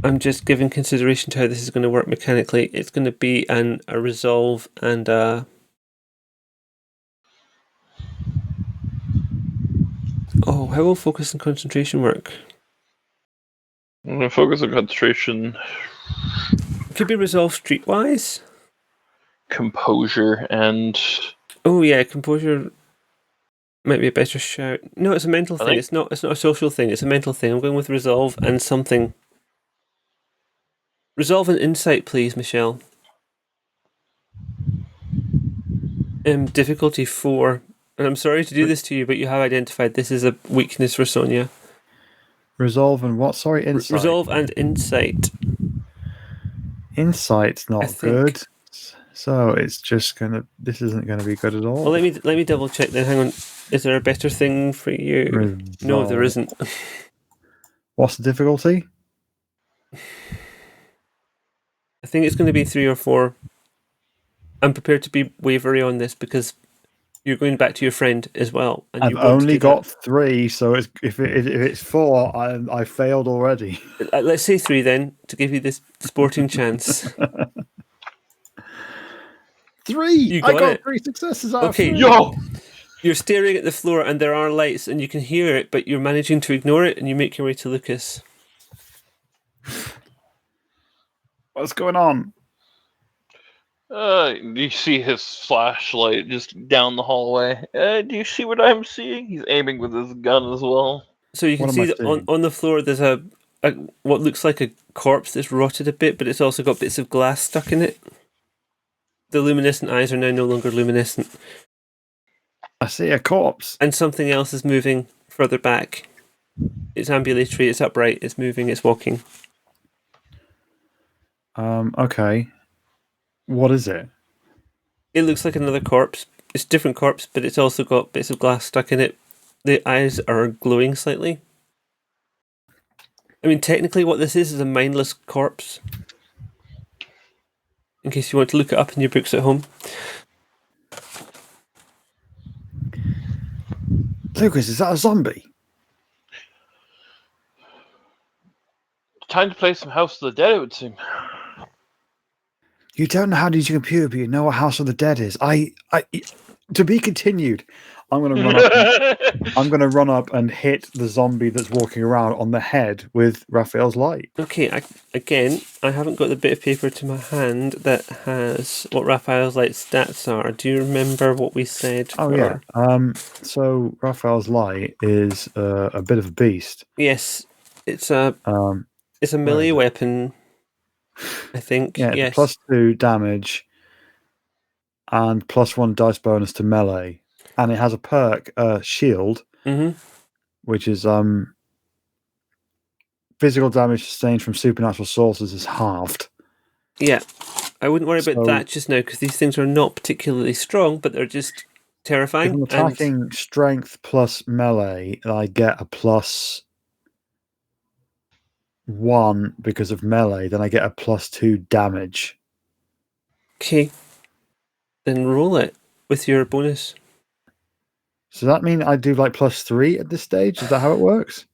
I'm just giving consideration to how this is going to work mechanically. It's going to be a resolve and a... Oh, how will focus and concentration work? I'm gonna focus on concentration. It could be resolved streetwise. Composure and... Oh yeah, composure might be a better shout. No, it's a mental thing. It's not a social thing. It's a mental thing. I'm going with resolve and something. Resolve and insight, please, Michelle. Difficulty 4. And I'm sorry to do this to you, but you have identified this is a weakness for Sonia. Resolve and what? Sorry, insight. Resolve and insight. Insight's not good. So it's just gonna... This isn't gonna be good at all. Well, let me double check then. Hang on. Is there a better thing for you? Resolve. No, there isn't. What's the difficulty? I think it's going to be 3 or 4. I'm prepared to be wavery on this because you're going back to your friend as well. And I've only got 3, so if it's 4, I failed already. Let's say 3 then, to give you this sporting chance. 3! I got 3 successes out of 3. Yo! You're staring at the floor and there are lights and you can hear it, but you're managing to ignore it and you make your way to Lucas. What's going on? You see his flashlight just down the hallway. Do you see what I'm seeing? He's aiming with his gun as well. So you can see that on the floor there's a what looks like a corpse that's rotted a bit, but it's also got bits of glass stuck in it. The luminescent eyes are now no longer luminescent. I see a corpse. And something else is moving further back. It's ambulatory, it's upright, it's moving, it's walking. Okay. What is it? It looks like another corpse. It's a different corpse, but it's also got bits of glass stuck in it. The eyes are glowing slightly. I mean, technically what this is a mindless corpse. In case you want to look it up in your books at home. Lucas, is that a zombie? Time to play some House of the Dead, it would seem. You don't know how to use your computer, but you know what House of the Dead is. To be continued. I'm going to run up and hit the zombie that's walking around on the head with Raphael's light. Okay, I haven't got the bit of paper to my hand that has what Raphael's light stats are. Do you remember what we said? Yeah. So Raphael's light is a bit of a beast. Yes, it's a melee weapon. I think. Yeah, yes. +2 damage and +1 dice bonus to melee. And it has a perk, shield, which is physical damage sustained from supernatural sources is halved. Yeah. I wouldn't worry about So- that just now because these things are not particularly strong, but they're just If terrifying. I'm attacking strength plus melee, I get a +1 because of melee, then I get a +2 damage. Okay, then roll it with your bonus. So that mean I do like +3 at this stage? Is that how it works?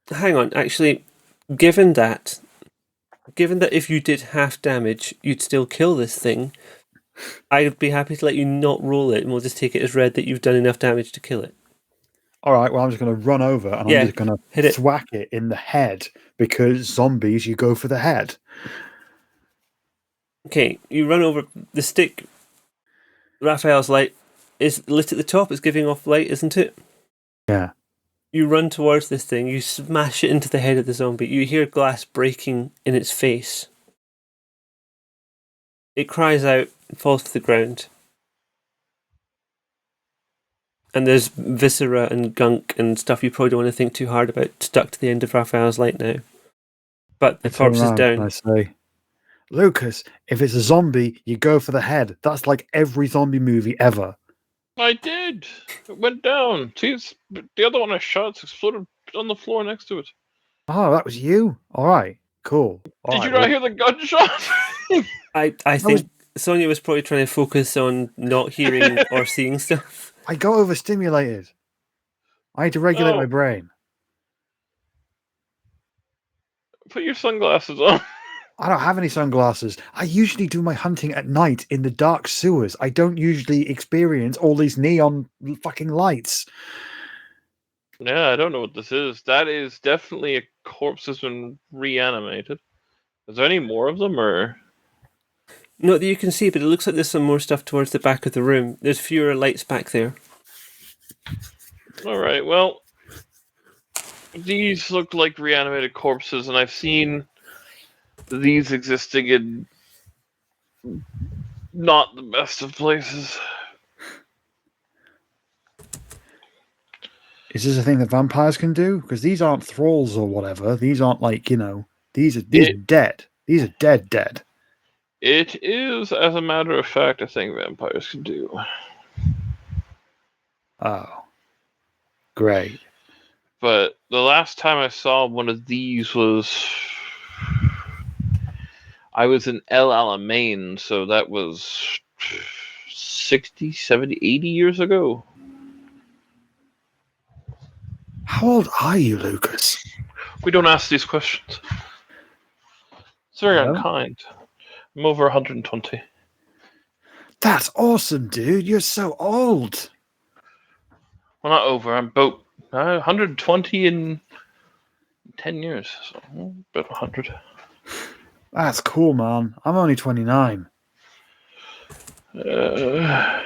Hang on, actually, given that if you did half damage, you'd still kill this thing, I'd be happy to let you not roll it, and we'll just take it as read that you've done enough damage to kill it. All right, well, I'm just going to run over and Yeah, I'm just going hit to it. thwack it in the head because zombies, you go for the head. Okay, you run over the stick. Raphael's light is lit at the top. It's giving off light, isn't it? Yeah. You run towards this thing. You smash it into the head of the zombie. You hear glass breaking in its face. It cries out and falls to the ground. And there's viscera and gunk and stuff you probably don't want to think too hard about stuck to the end of Raphael's light now. But the I turn corpse is around down. and I say, Lucas, if it's a zombie, you go for the head. That's like every zombie movie ever. I did. It went down. See, the other one I shot exploded on the floor next to it. Oh, that was you? All right, cool. All Did right, you not hear the gunshot? I think Sonia was probably trying to focus on not hearing or seeing stuff. I got overstimulated. I had to regulate my Oh. brain. Put your sunglasses on. I don't have any sunglasses. I usually do my hunting at night in the dark sewers. I don't usually experience all these neon fucking lights. Yeah, I don't know what this is. That is definitely a corpse that's been reanimated. Is there any more of them, or? Not that you can see, but it looks like there's some more stuff towards the back of the room. There's fewer lights back there. All right. Well, these look like reanimated corpses, and I've seen these existing in not the best of places. Is this a thing that vampires can do? Because these aren't thralls or whatever. These aren't like, these are dead. These are dead. It is, as a matter of fact, a thing vampires can do. Oh. Great. But the last time I saw one of these was I was in El Alamein, so that was 60, 70, 80 years ago. How old are you, Lucas? We don't ask these questions. It's very No? unkind. I'm over 120. That's awesome, dude. You're so old. Well, not over. I'm about 120 in 10 years. So about 100. That's cool, man. I'm only 29. The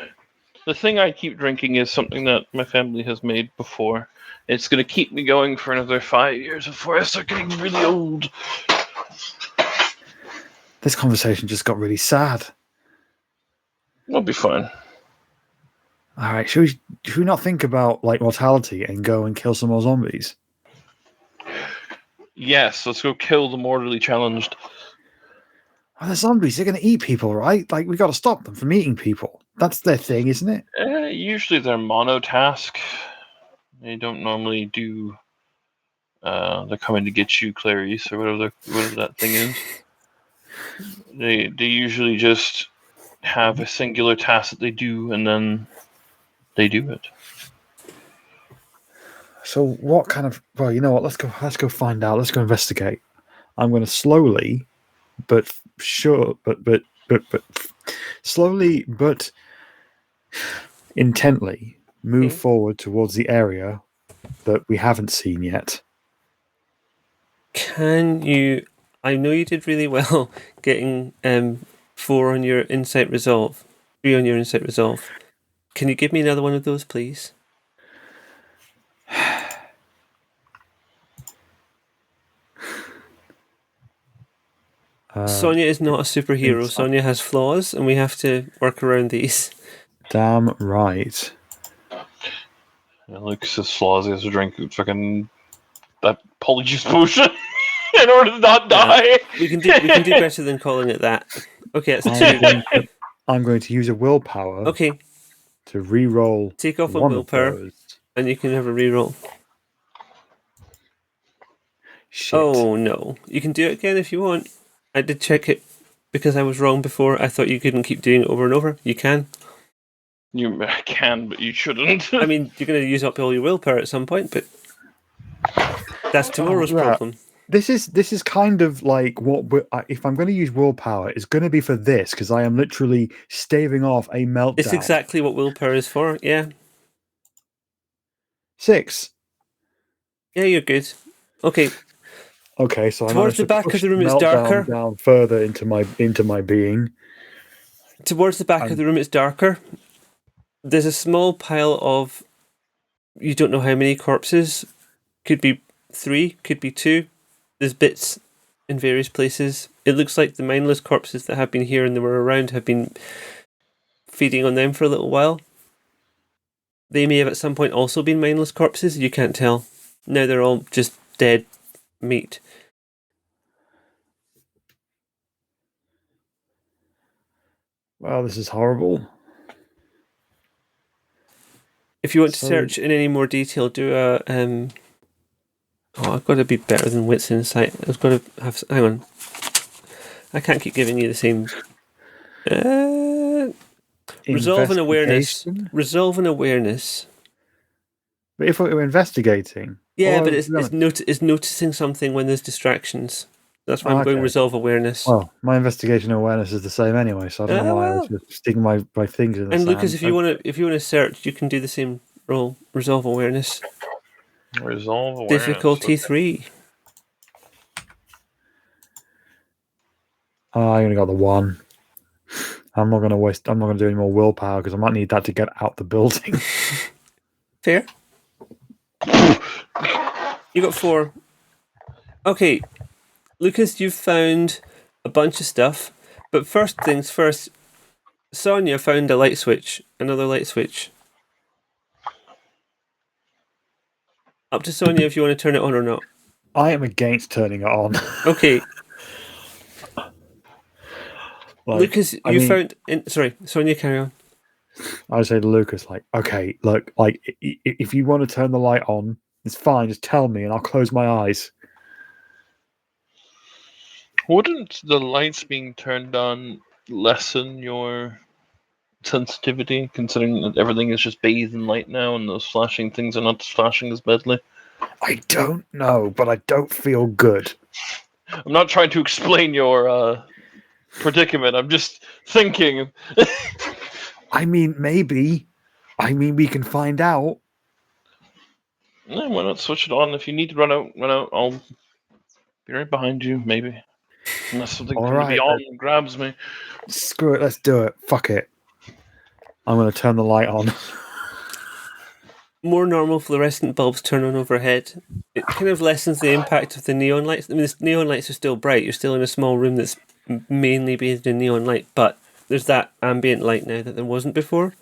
thing I keep drinking is something that my family has made before. It's going to keep me going for another 5 years before I start getting really old. This conversation just got really sad. I'll be fine. All right, should we not think about like mortality and go and kill some more zombies? Yes, let's go kill the mortally challenged. Oh, the zombies, they're going to eat people, right? Like, we got to stop them from eating people. That's their thing, isn't it? Usually they're monotask. They don't normally do. They're coming to get you, Clarice, or whatever that thing is. They usually just have a singular task that they do, and then they do it. So what kind of? Well, you know what? Let's go find out. Let's go investigate. I'm going to slowly, but slowly but intently move forward towards the area that we haven't seen yet. Can you? I know you did really well getting 4 on your insight resolve, 3 on your insight resolve. Can you give me another one of those, please? Sonia is not a superhero. Sonia has flaws, and we have to work around these. Damn right. Lucas's flaws. He has to drink fucking that polyjuice potion in order to not die. We can do better than calling it that. Okay, that's 2. I'm going to use a willpower Okay, to re-roll take off a one willpower, of those. and you can have a reroll. Shit. Oh no, you can do it again if you want. I did check it because I was wrong before. I thought you couldn't keep doing it over and over. You can. You can, but you shouldn't. I mean, you're going to use up all your willpower at some point, but that's tomorrow's yeah. problem. This is kind of like if I'm going to use willpower, it's going to be for this because I am literally staving off a meltdown. It's exactly what willpower is for. Yeah. 6. Yeah, you're good. Okay. Okay, so I Towards managed the to back push of the room, it's meltdown darker. down further into my being. Towards the back of the room, it's darker. There's a small pile of, you don't know how many corpses. Could be 3, could be 2. There's bits in various places. It looks like the mindless corpses that have been here and they were around have been feeding on them for a little while. They may have at some point also been mindless corpses. You can't tell. Now they're all just dead meat. Wow, this is horrible. If you want to search in any more detail, do a I've got to be better than Wits Insight. I've got to have. Hang on. I can't keep giving you the same. Resolve and awareness. Resolve and awareness. But if we're investigating, yeah, but it's noticing something when there's distractions. That's why I'm going resolve awareness. Well, my investigation awareness is the same anyway, so I don't know why I was just sticking my things in the And sand. Lucas, if you want to search, you can do the same roll. Resolve awareness. Resolve awareness. Difficulty 3. I only got the 1. I'm not going to do any more willpower because I might need that to get out the building. Fair. You got 4. Okay, Lucas, you've found a bunch of stuff, but first things first, Sonia found a light switch, another light switch. Up to Sonia if you want to turn it on or not. I am against turning it on. Okay. Lucas, found... Sorry, Sonia, carry on. I would say to Lucas, okay, look, if you want to turn the light on, it's fine, just tell me and I'll close my eyes. Wouldn't the lights being turned on lessen your sensitivity, considering that everything is just bathed in light now and those flashing things are not flashing as badly? I don't know, but I don't feel good. I'm not trying to explain your predicament. I'm just thinking. I mean, maybe. I mean, we can find out. Why not switch it on? If you need to run out. I'll be right behind you, maybe. Unless something from beyond grabs me. Screw it, let's do it. Fuck it. I'm going to turn the light on. More normal fluorescent bulbs turn on overhead. It kind of lessens the impact of the neon lights. I mean, the neon lights are still bright. You're still in a small room that's mainly bathed in neon light, but there's that ambient light now that there wasn't before.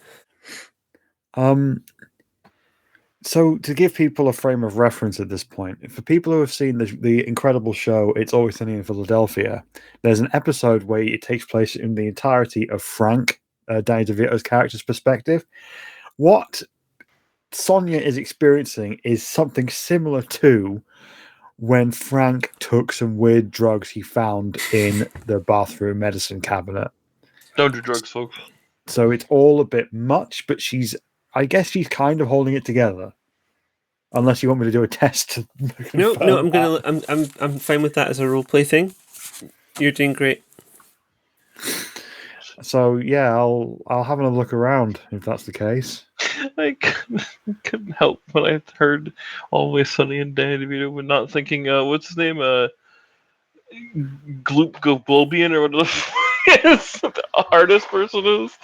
So to give people a frame of reference at this point, for people who have seen the incredible show It's Always Sunny in Philadelphia, there's an episode where it takes place in the entirety of Frank, Danny DeVito's character's perspective. What Sonia is experiencing is something similar to when Frank took some weird drugs he found in the bathroom medicine cabinet. Don't do drugs, folks. So it's all a bit much, but I guess she's kind of holding it together. Unless you want me to do a test. No, I'm fine with that as a roleplay thing. You're doing great. So yeah, I'll have another look around if that's the case. I couldn't help when I heard Always Sunny and Danny DeVito, but not thinking, what's his name? Gloop Gobolbian or whatever the artist person is.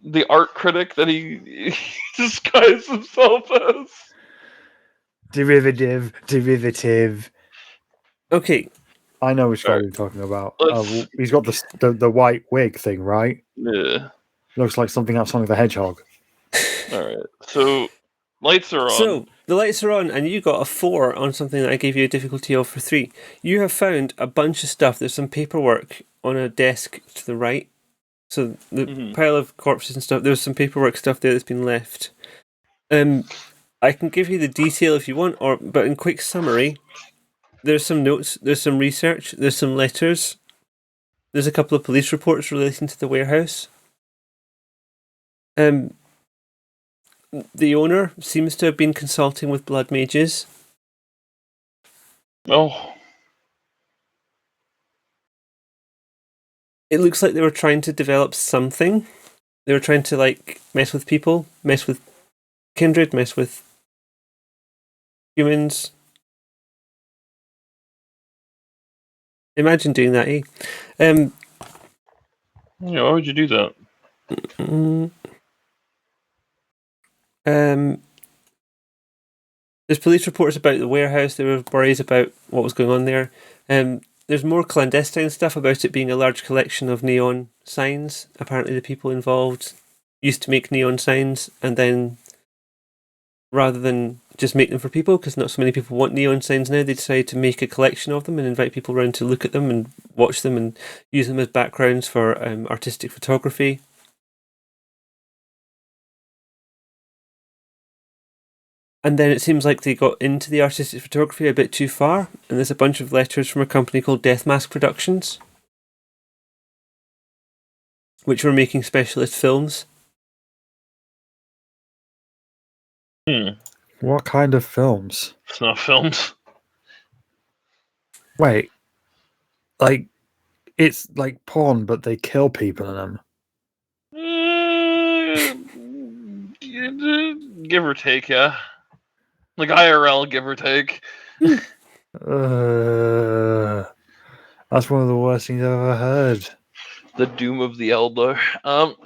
The art critic that he disguised himself as. Derivative. Okay. I know which guy you're talking about. He's got the white wig thing, right? Yeah. Looks like something out of Sonic the Hedgehog. Alright. So Lights are on. So, the lights are on, and you got a 4 on something that I gave you a difficulty of for 3. You have found a bunch of stuff. There's some paperwork on a desk to the right. So, the pile of corpses and stuff, there's some paperwork stuff there that's been left. I can give you the detail if you want, but in quick summary, there's some notes, there's some research, there's some letters, there's a couple of police reports relating to the warehouse. The owner seems to have been consulting with blood mages. Oh. It looks like they were trying to develop something. They were trying to, like, mess with people, mess with kindred, mess with humans. Imagine doing that, eh? Yeah, why would you do that? There's police reports about the warehouse. There were worries about what was going on there. There's more clandestine stuff about it being a large collection of neon signs. Apparently the people involved used to make neon signs, and then rather than just make them for people, because not so many people want neon signs now, they decided to make a collection of them and invite people around to look at them and watch them and use them as backgrounds for artistic photography. And then it seems like they got into the artistic photography a bit too far, and there's a bunch of letters from a company called Death Mask Productions, which were making specialist films. What kind of films? Snuff films. Wait, like it's like porn, but they kill people in them. Give or take, yeah. Like IRL, give or take. That's one of the worst things I've ever heard. The doom of the elder. But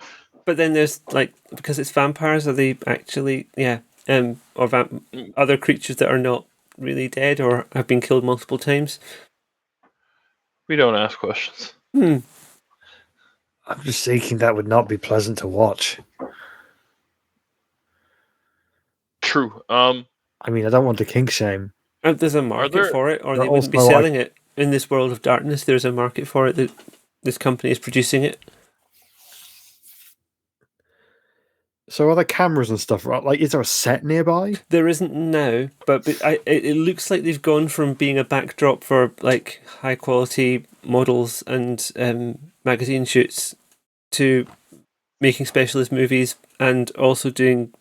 then there's, like, because it's vampires, are they actually, or other creatures that are not really dead or have been killed multiple times? We don't ask questions. I'm just thinking that would not be pleasant to watch. True. I mean, I don't want to kink shame. There's a market for it, or they wouldn't be also, selling it. In this world of darkness, there's a market for it. That this company is producing it. So are there cameras and stuff, right? Like, is there a set nearby? There isn't now, but it looks like they've gone from being a backdrop for, like, high quality models and magazine shoots to making specialist movies and also doing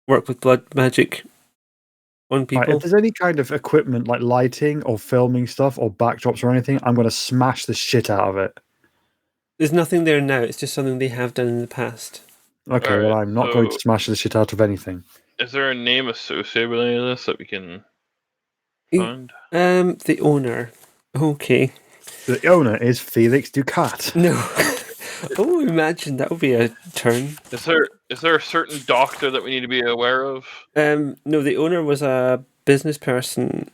work with blood magic on people. Right, if there's any kind of equipment like lighting or filming stuff or backdrops or anything, I'm going to smash the shit out of it. There's nothing there now. It's just something they have done in the past. Okay, All right, well, I'm not going to smash the shit out of anything. Is there a name associated with any of this that we can find? The owner. Okay. The owner is Felix Ducat. No. Oh, imagine that would be a turn. Is there a certain doctor that we need to be aware of? No, the owner was a business person.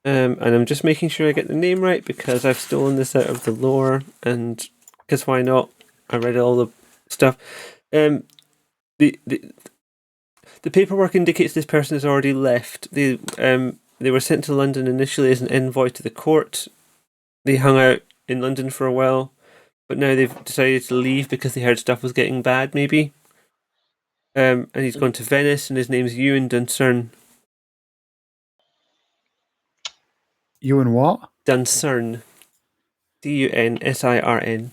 And I'm just making sure I get the name right because I've stolen this out of the lore, and because why not? I read all the stuff. The paperwork indicates this person has already left. They were sent to London initially as an envoy to the court. They hung out in London for a while, but now they've decided to leave because they heard stuff was getting bad, maybe. And he's gone to Venice, and his name's Ewan Duncern. Ewan what? Duncern. Dunsirn.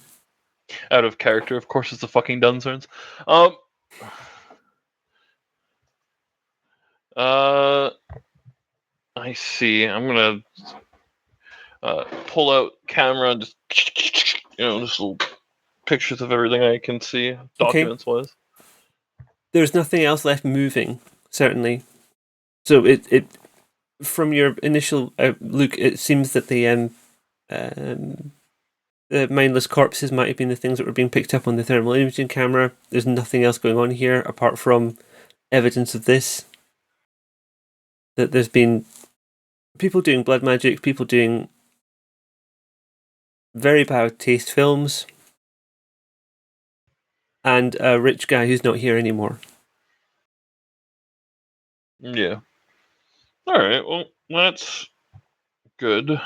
Out of character, of course, it's the fucking Duncerns. I see. I'm gonna pull out camera and just little pictures of everything I can see, documents wise. There's nothing else left moving, certainly. So it from your initial look, it seems that the mindless corpses might have been the things that were being picked up on the thermal imaging camera. There's nothing else going on here apart from evidence of this. That there's been people doing blood magic, people doing very bad taste films, and a rich guy who's not here anymore. Yeah. All right. Well, that's good.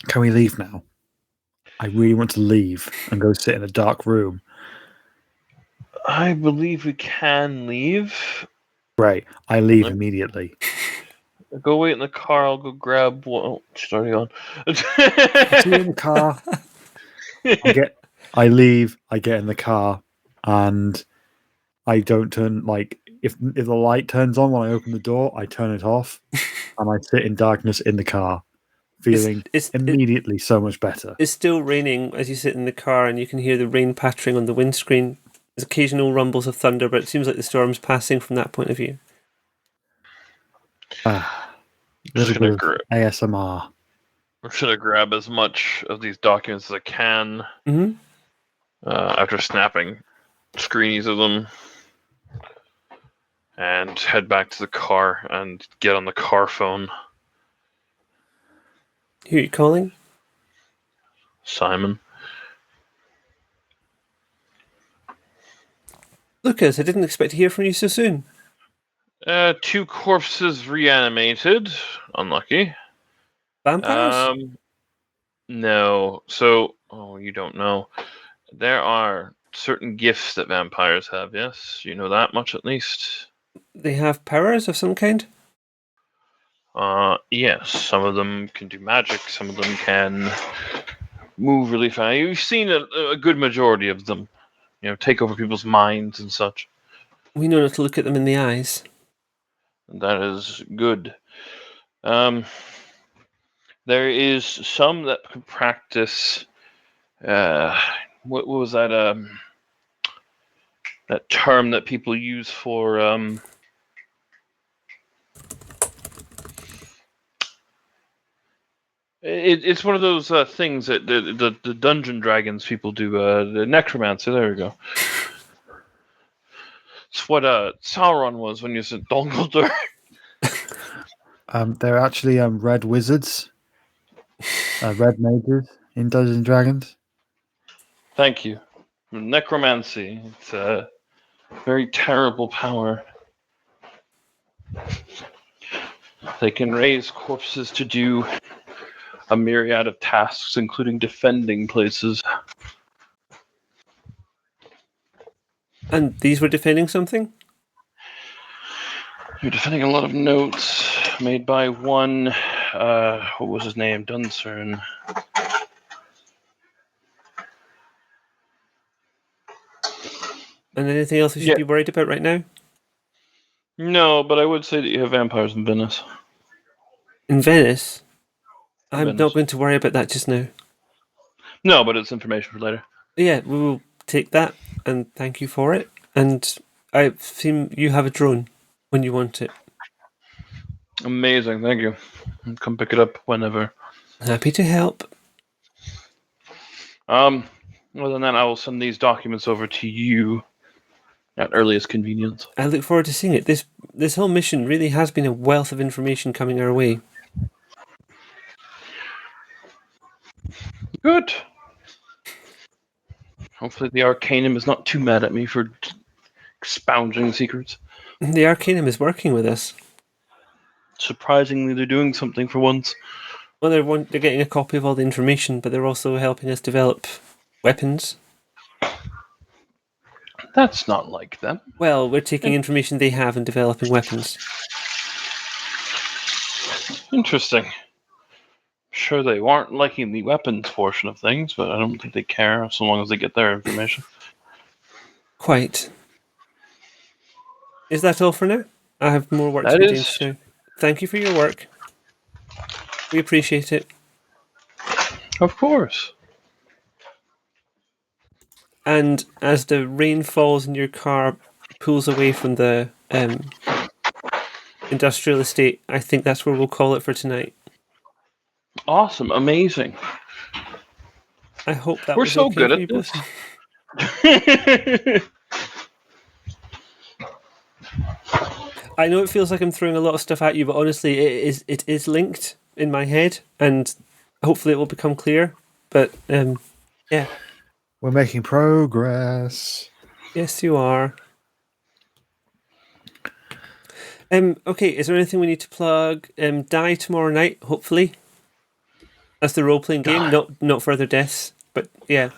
Can we leave now? I really want to leave and go sit in a dark room. I believe we can leave. Great. I leave Yep. immediately. Go wait in the car. I'll go grab one. Oh, she's already on. See you in the car. I leave. I get in the car, and I don't turn if the light turns on when I open the door, I turn it off, and I sit in darkness in the car, feeling immediately so much better. It's still raining as you sit in the car, and you can hear the rain pattering on the windscreen. There's occasional rumbles of thunder, but it seems like the storm's passing from that point of view. Little bit of ASMR. I'm just gonna grab as much of these documents as I can. Mm-hmm. After snapping screenies of them, and head back to the car and get on the car phone. Who are you calling? Simon. Lucas, I didn't expect to hear from you so soon. 2 corpses reanimated. Unlucky. Vampires? No. So, you don't know. There are certain gifts that vampires have, yes? You know that much at least? They have powers of some kind? Yes. Some of them can do magic, some of them can move really fast. You've seen a good majority of them. Take over people's minds and such. We know not to look at them in the eyes. That is good. There is some that can practice. What was that? That term that people use for. It's one of those things that the Dungeon Dragons people do. The necromancer. There we go. It's what Sauron was when you said Dol Guldur. They're actually red wizards, red mages in Dungeons and Dragons. Thank you. Necromancy. It's a very terrible power. They can raise corpses to do a myriad of tasks, including defending places. And these were defending something? You're defending a lot of notes made by one, what was his name? Duncern. And anything else we should be worried about right now? No, but I would say that you have vampires in Venice. In Venice? I'm not going to worry about that just now. No, but it's information for later. Yeah, we will take that, and thank you for it. And I seem you have a drone when you want it. Amazing, thank you. Come pick it up whenever. Happy to help. Other than that, I will send these documents over to you at earliest convenience. I look forward to seeing it. This whole mission really has been a wealth of information coming our way. Good. Hopefully the Arcanum is not too mad at me for expounding secrets. The Arcanum is working with us. Surprisingly, they're doing something for once. Well, they're getting a copy of all the information, but they're also helping us develop weapons. That's not like them. Well, we're taking information they have and developing weapons. Interesting. Sure, they weren't liking the weapons portion of things, but I don't think they care so long as they get their information. Quite. Is that all for now? I have more work to be doing now. Thank you for your work. We appreciate it. Of course. And as the rain falls and your car pulls away from the industrial estate, I think that's where we'll call it for tonight. Awesome, amazing. I hope that we're was so okay good for at you this. I know it feels like I'm throwing a lot of stuff at you, but honestly, it is linked in my head, and hopefully it will become clear. But yeah, we're making progress. Yes, you are. Okay, is there anything we need to plug? Die tomorrow night, hopefully. That's the role-playing game, not further deaths, but yeah.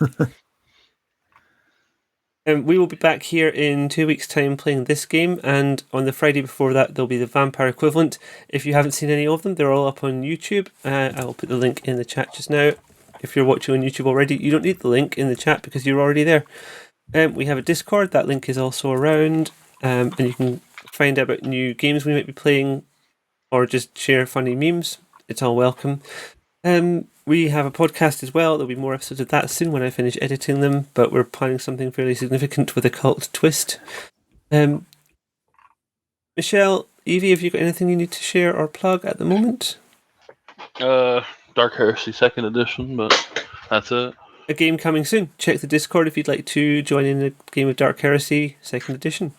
We will be back here in 2 weeks' time playing this game, and on the Friday before that, there'll be the vampire equivalent. If you haven't seen any of them, they're all up on YouTube. I'll put the link in the chat just now. If you're watching on YouTube already, you don't need the link in the chat because you're already there. We have a Discord, that link is also around, and you can find out about new games we might be playing or just share funny memes. It's all welcome. We have a podcast as well. There'll be more episodes of that soon when I finish editing them, but we're planning something fairly significant with a cult twist. Michelle, Evie, have you got anything you need to share or plug at the moment? Dark Heresy 2nd edition, but that's it. A game coming soon. Check the Discord if you'd like to join in a game of Dark Heresy 2nd edition.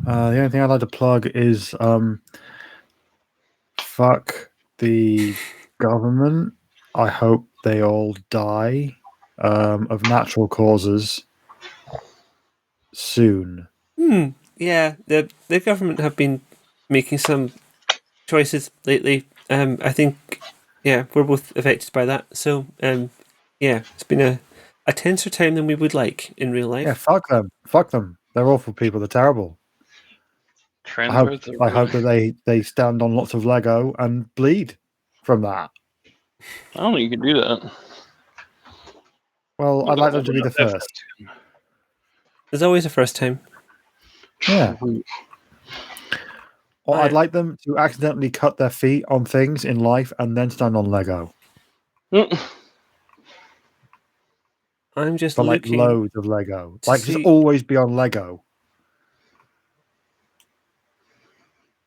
The only thing I'd like to plug is fuck the government. I hope they all die of natural causes soon. Yeah, the government have been making some choices lately. I think, yeah, we're both affected by that. So, yeah, it's been a tenser time than we would like in real life. Yeah, fuck them. Fuck them. They're awful people. They're terrible. I hope that they stand on lots of Lego and bleed from that. I don't think you can do that. Well, I'd like them to be the first. There's always a first time. Yeah. Or I'd like them to accidentally cut their feet on things in life and then stand on Lego. I'm just but looking. Like loads of Lego. Like just always be on Lego.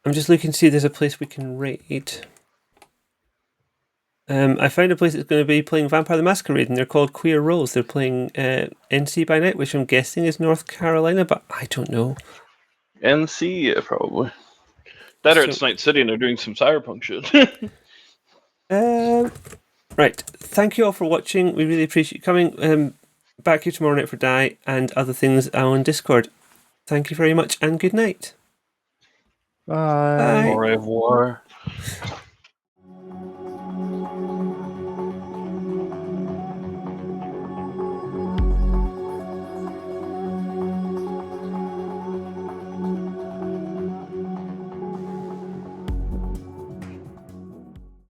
I'm just looking to see if there's a place we can raid. I found a place that's going to be playing Vampire the Masquerade, and they're called Queer Rose. They're playing NC by Night, which I'm guessing is North Carolina, but I don't know. NC, yeah, probably. That or it's Night City, and they're doing some cyberpunk shit. Right. Thank you all for watching. We really appreciate you coming. Back here tomorrow night for Die and other things on Discord. Thank you very much, and good night. Bye. Au revoir.